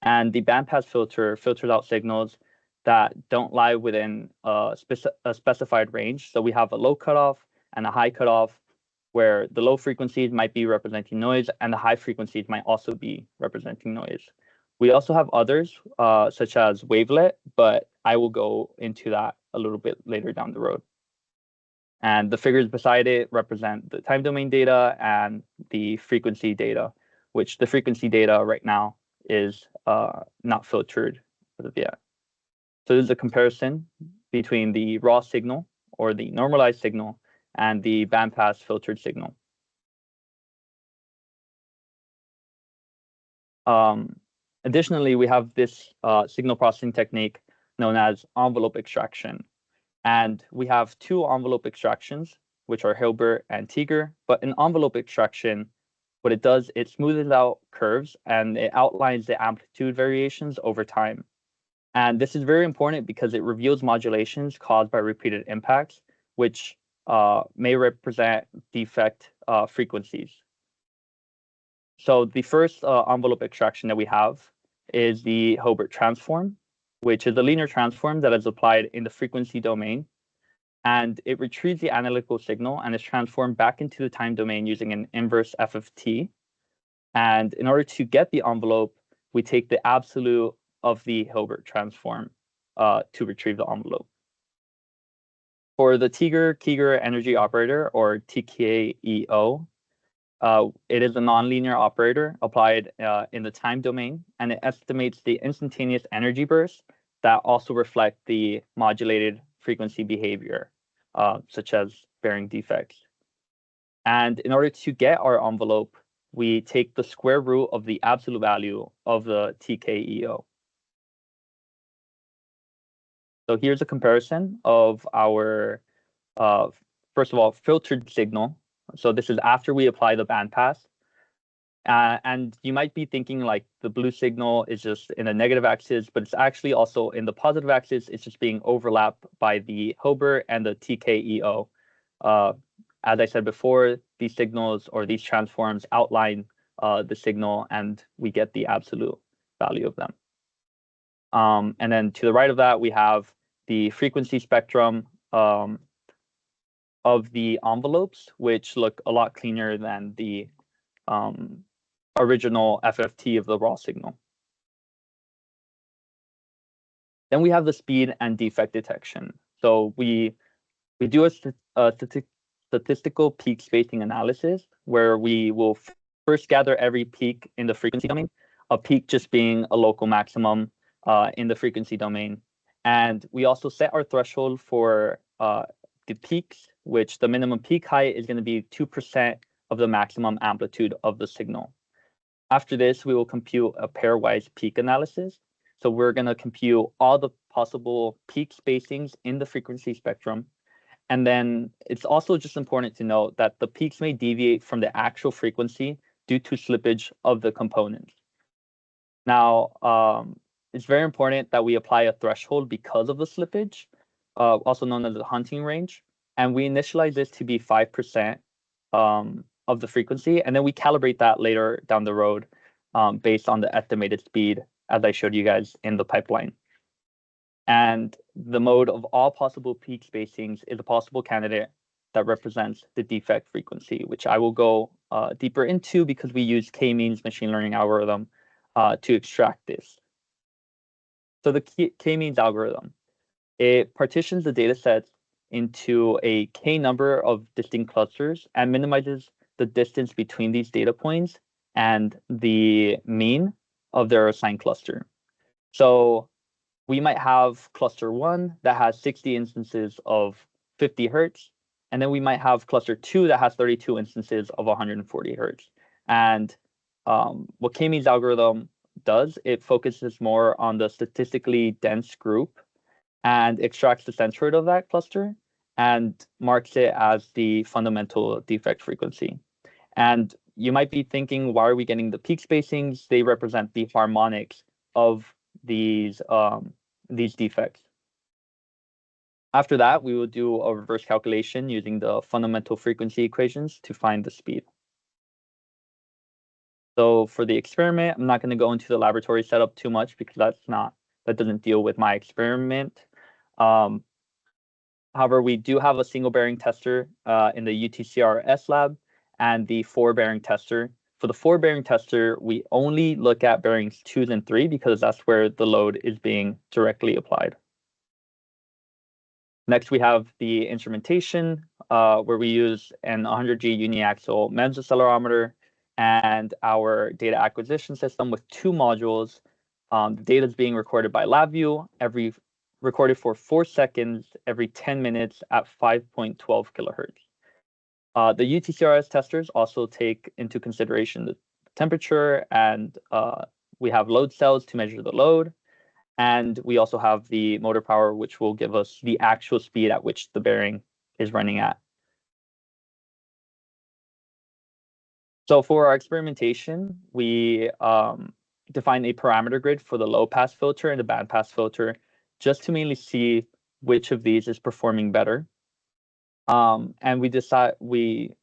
Speaker 8: And the band pass filter filters out signals that don't lie within a specified range. So we have a low cutoff and a high cutoff, where the low frequencies might be representing noise and the high frequencies might also be representing noise. We also have others, such as wavelet, but I will go into that a little bit later down the road. And the figures beside it represent the time domain data and the frequency data, which the frequency data right now is not filtered as of yet. So this is a comparison between the raw signal or the normalized signal and the bandpass filtered signal. Additionally, we have this signal processing technique known as envelope extraction. And we have two envelope extractions, which are Hilbert and Tiger. But in envelope extraction, what it does, it smooths out curves and it outlines the amplitude variations over time. And this is very important because it reveals modulations caused by repeated impacts, which may represent defect frequencies. So the first envelope extraction that we have is the Hilbert transform, which is a linear transform that is applied in the frequency domain. And it retrieves the analytical signal and is transformed back into the time domain using an inverse f of t. And in order to get the envelope, we take the absolute of the Hilbert transform to retrieve the envelope. For the Tiger-Keeger energy operator, or TKEO, it is a nonlinear operator applied in the time domain, and it estimates the instantaneous energy bursts that also reflect the modulated frequency behavior, such as bearing defects. And in order to get our envelope, we take the square root of the absolute value of the TKEO. So here's a comparison of our, first of all, filtered signal. So this is after we apply the bandpass. And you might be thinking like the blue signal is just in a negative axis, but it's actually also in the positive axis. It's just being overlapped by the Hilbert and the TKEO. As I said before, these signals or these transforms outline the signal and we get the absolute value of them. And then to the right of that, we have the frequency spectrum of the envelopes, which look a lot cleaner than the original FFT of the raw signal. Then we have the speed and defect detection. So we do a statistical peak spacing analysis where we will first gather every peak in the frequency domain, a peak just being a local maximum in the frequency domain. And we also set our threshold for the peaks, which the minimum peak height is going to be 2% of the maximum amplitude of the signal. After this, we will compute a pairwise peak analysis. So we're going to compute all the possible peak spacings in the frequency spectrum. And then it's also just important to note that the peaks may deviate from the actual frequency due to slippage of the components. Now, it's very important that we apply a threshold because of the slippage, also known as the hunting range. And we initialize this to be 5% of the frequency. And then we calibrate that later down the road based on the estimated speed, as I showed you guys in the pipeline. And the mode of all possible peak spacings is a possible candidate that represents the defect frequency, which I will go deeper into because we use k-means machine learning algorithm to extract this. So the k-means algorithm, it partitions the data sets into a k number of distinct clusters and minimizes the distance between these data points and the mean of their assigned cluster. So we might have cluster 1 that has 60 instances of 50 hertz, and then we might have cluster 2 that has 32 instances of 140 hertz. And what k-means algorithm does, it focuses more on the statistically dense group and extracts the centroid of that cluster and marks it as the fundamental defect frequency. And you might be thinking, why are we getting the peak spacings? They represent the harmonics of these defects. After that, we will do a reverse calculation using the fundamental frequency equations to find the speed. So for the experiment, I'm not going to go into the laboratory setup too much because that doesn't deal with my experiment. However, we do have a single bearing tester in the UTCRS lab and the 4 bearing tester. For the 4 bearing tester, we only look at bearings 2 and 3 because that's where the load is being directly applied. Next, we have the instrumentation. where we use an 100G uniaxial MEMS accelerometer and our data acquisition system with 2 modules. The data is being recorded by LabVIEW, recorded for 4 seconds every 10 minutes at 5.12 kilohertz. The UTCRS testers also take into consideration the temperature, and we have load cells to measure the load. And we also have the motor power, which will give us the actual speed at which the bearing is running at. So for our experimentation, we define a parameter grid for the low pass filter and the band pass filter, just to mainly see which of these is performing better. And we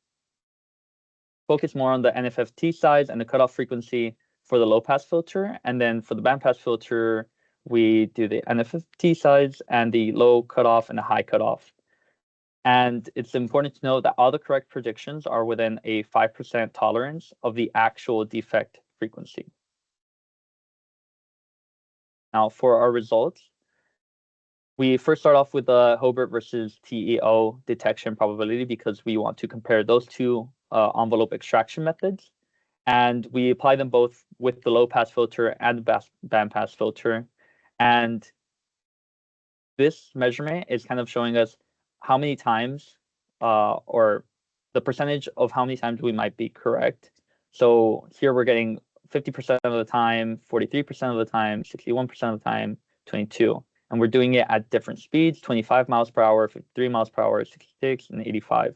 Speaker 8: focus more on the NFFT size and the cutoff frequency for the low pass filter, and then for the band pass filter, we do the NFFT size and the low cutoff and the high cutoff. And it's important to note that all the correct predictions are within a 5% tolerance of the actual defect frequency. Now for our results, we first start off with the Hobart versus TEO detection probability because we want to compare those 2 envelope extraction methods. And we apply them both with the low pass filter and the band pass filter. And this measurement is kind of showing us how many times or the percentage of how many times we might be correct. So here we're getting 50% of the time, 43% of the time, 61% of the time, 22. And we're doing it at different speeds, 25 miles per hour, 53 miles per hour, 66, and 85.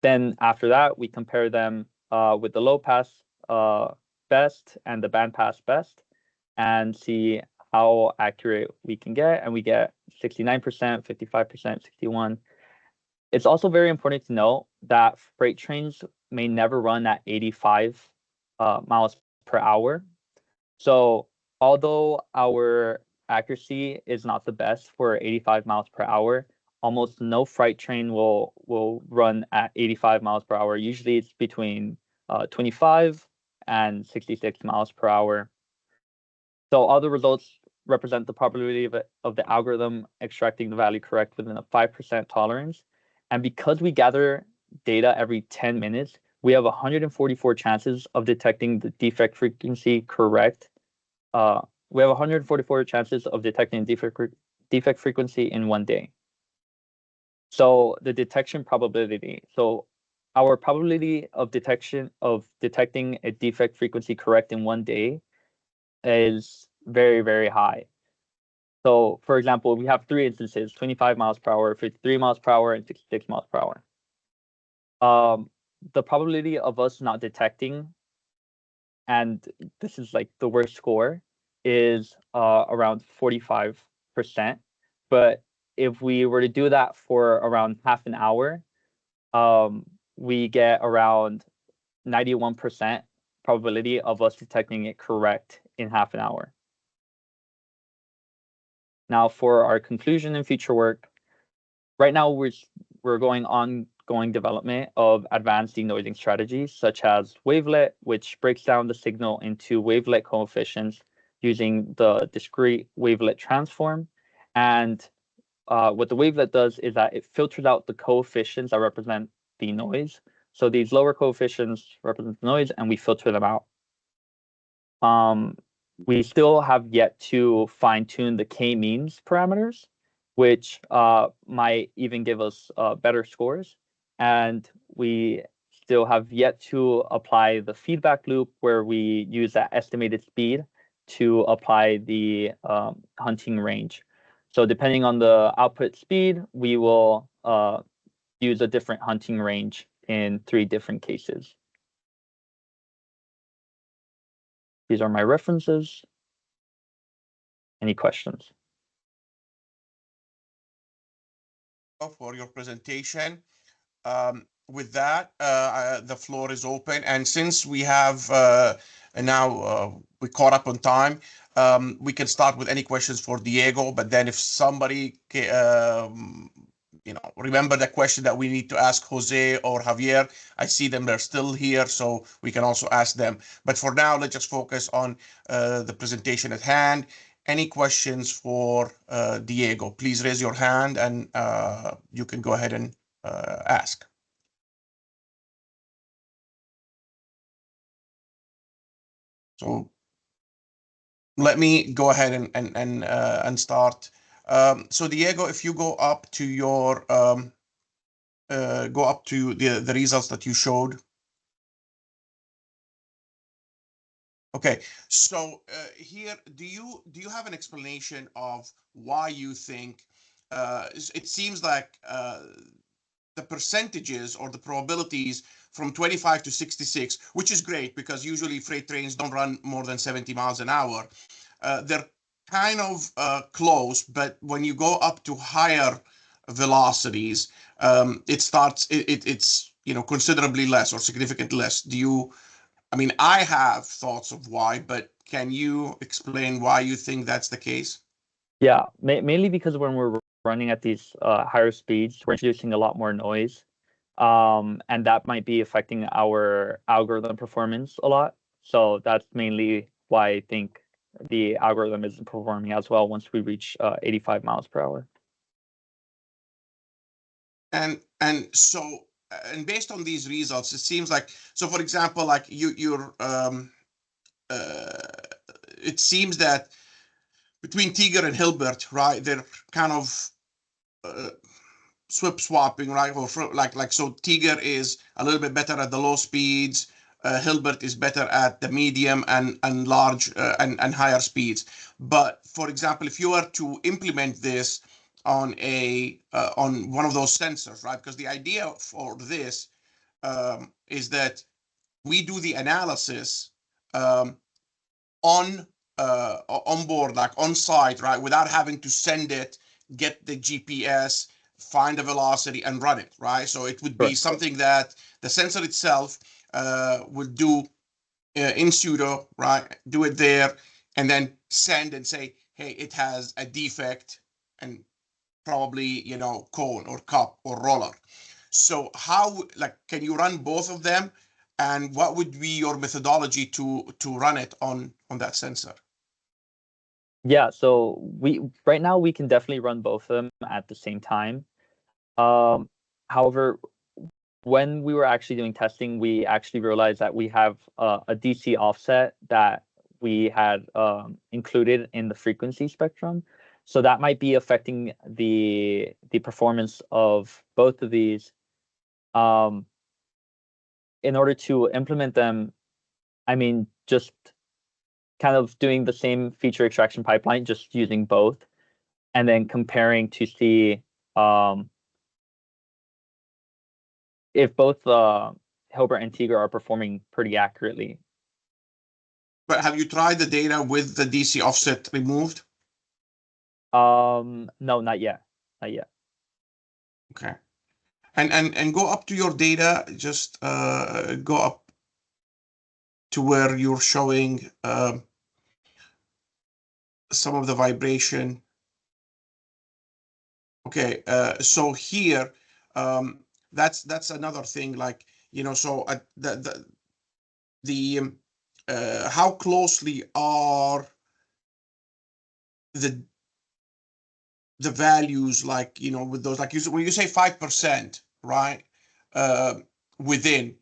Speaker 8: Then after that, we compare them with the low pass best and the band pass best and see how accurate we can get. And we get 69%, 55%, 61%. It's also very important to note that freight trains may never run at 85 miles per hour. So although our accuracy is not the best for 85 miles per hour, almost no freight train will run at 85 miles per hour. Usually it's between 25 and 66 miles per hour. So all the results represent the probability of the algorithm extracting the value correct within a 5% tolerance. And because we gather data every 10 minutes, we have 144 chances of detecting the defect frequency correct. We have 144 chances of detecting defect frequency in 1 day. So the detection probability. So our probability of detecting a defect frequency correct in 1 day is very, very high. So for example, we have 3 instances, 25 miles per hour, 53 miles per hour, and 66 miles per hour. The probability of us not detecting, and this is like the worst score, is around 45%. But if we were to do that for around half an hour, we get around 91% probability of us detecting it correct in half an hour. Now for our conclusion and future work, right now we're going ongoing development of advanced denoising strategies such as wavelet, which breaks down the signal into wavelet coefficients using the discrete wavelet transform. And what the wavelet does is that it filters out the coefficients that represent the noise. So these lower coefficients represent the noise, and we filter them out. We still have yet to fine-tune the k-means parameters, which might even give us better scores. And we still have yet to apply the feedback loop where we use that estimated speed to apply the hunting range. So depending on the output speed, we will use a different hunting range in 3 different cases. These are my references. Any questions?
Speaker 1: For your presentation. With that, the floor is open. And since we have now we caught up on time, we can start with any questions for Diego. But then if somebody remember the question that we need to ask Jose or Javier, I see them, they're still here, so we can also ask them. But for now, let's just focus on the presentation at hand. Any questions for Diego? Please raise your hand and you can go ahead and ask. So let me go ahead and start. So Diego, if you go up to your the results that you showed. Okay, so here, do you have an explanation of why you think it seems like the percentages or the probabilities from 25 to 66, which is great because usually freight trains don't run more than 70 miles an hour. They're kind of close, but when you go up to higher velocities, it's considerably less or significantly less. I mean, I have thoughts of why, but can you explain why you think that's the case?
Speaker 8: Yeah, mainly because when we're running at these higher speeds, we're introducing a lot more noise, and that might be affecting our algorithm performance a lot. So that's mainly why I think the algorithm isn't performing as well once we reach 85 miles per hour.
Speaker 1: And based on these results, it seems like, so for example, like it seems that between Tiger and Hilbert, right, they're kind of swapping, right? Or so Tiger is a little bit better at the low speeds. Hilbert is better at the medium and large and higher speeds. But for example, if you were to implement this on one of those sensors, right? Because the idea for this is that we do the analysis on board, like on site, right, without having to send it, get the GPS, find the velocity, and run it, right? So it would be something that the sensor itself would do in pseudo, right? Do it there, and then send and say, hey, it has a defect, and probably cone or cup or roller. So how, like, can you run both of them, and what would be your methodology to run it on that sensor?
Speaker 8: Yeah, so right now we can definitely run both of them at the same time. However, when we were actually doing testing, we actually realized that we have a DC offset that we had included in the frequency spectrum. So that might be affecting the performance of both of these. In order to implement them, I mean, just kind of doing the same feature extraction pipeline, just using both, and then comparing to see if both Hilbert and Tiger are performing pretty accurately.
Speaker 1: But have you tried the data with the DC offset removed?
Speaker 8: No, not yet. Not yet.
Speaker 1: Okay. And go up to your data, just go up to where you're showing some of the vibration. Okay, so here, that's another thing, like, so the how closely are the values, like, with those, like, when you say 5%, right, within,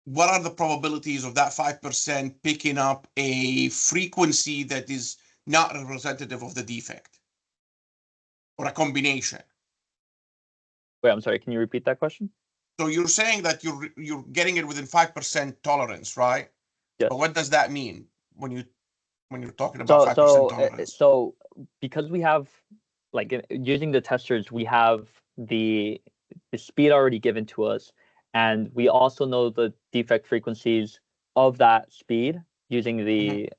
Speaker 1: what are the probabilities of that 5% picking up a frequency that is not representative of the defect, or a combination?
Speaker 8: Wait, I'm sorry. Can you repeat that question?
Speaker 1: So you're saying that you're getting it within 5% tolerance, right?
Speaker 8: Yes.
Speaker 1: But what does that mean when you're talking about 5% tolerance?
Speaker 8: So because we have, like, using the testers, we have the speed already given to us, and we also know the defect frequencies of that speed using the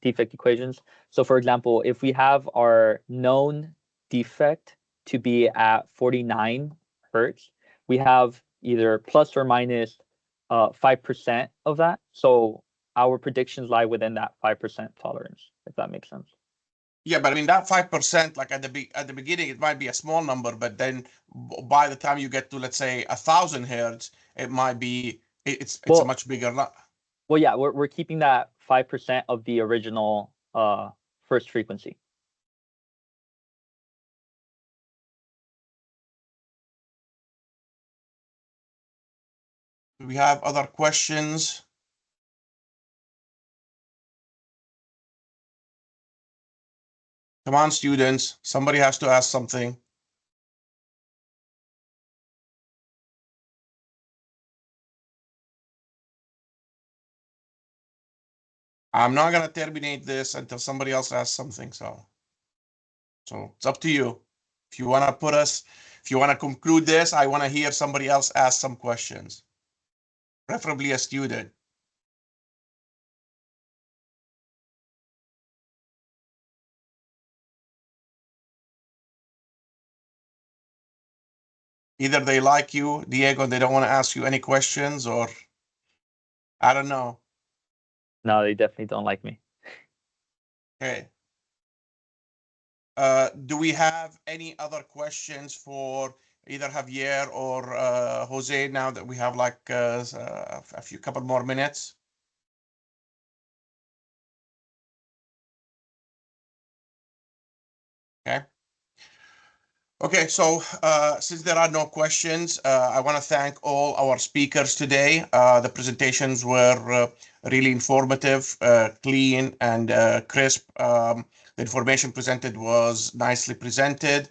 Speaker 8: defect equations. So for example, if we have our known defect to be at 49 hertz, we have either plus or minus 5% of that. So our predictions lie within that 5% tolerance, if that makes sense.
Speaker 1: Yeah, but I mean, that 5%, like at the beginning, it might be a small number, but then by the time you get to, let's say, 1,000 hertz, it might be it's a much bigger.
Speaker 8: Well, yeah, we're keeping that 5% of the original first frequency.
Speaker 1: Do we have other questions? Come on, students. Somebody has to ask something. I'm not gonna terminate this until somebody else asks something. So it's up to you. If you wanna if you wanna conclude this, I wanna hear somebody else ask some questions. Preferably a student. Either they like you, Diego, and they don't want to ask you any questions, or I don't know.
Speaker 8: No, they definitely don't like me.
Speaker 1: Okay. Do we have any other questions for either Javier or Jose now that we have like a couple more minutes? Okay. Okay, so since there are no questions, I want to thank all our speakers today. The presentations were really informative, clean, and crisp. The information presented was nicely presented.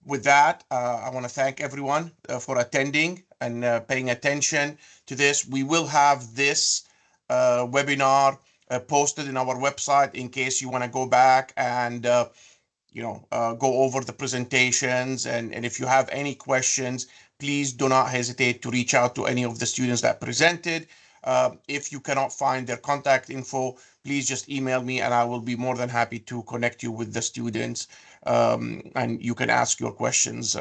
Speaker 1: With that, I want to thank everyone for attending and paying attention to this. We will have this webinar posted in our website in case you want to go back and go over the presentations. And if you have any questions, please do not hesitate to reach out to any of the students that presented. If you cannot find their contact info, please just email me and I will be more than happy to connect you with the students, and you can ask your questions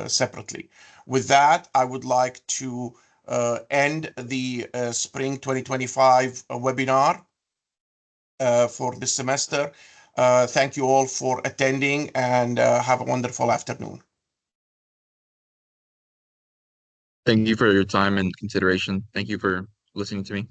Speaker 1: separately. With that, I would like to end the Spring 2025 webinar for this semester. Thank you all for attending and have a wonderful afternoon.
Speaker 4: Thank you for your time and consideration. Thank you for listening to me.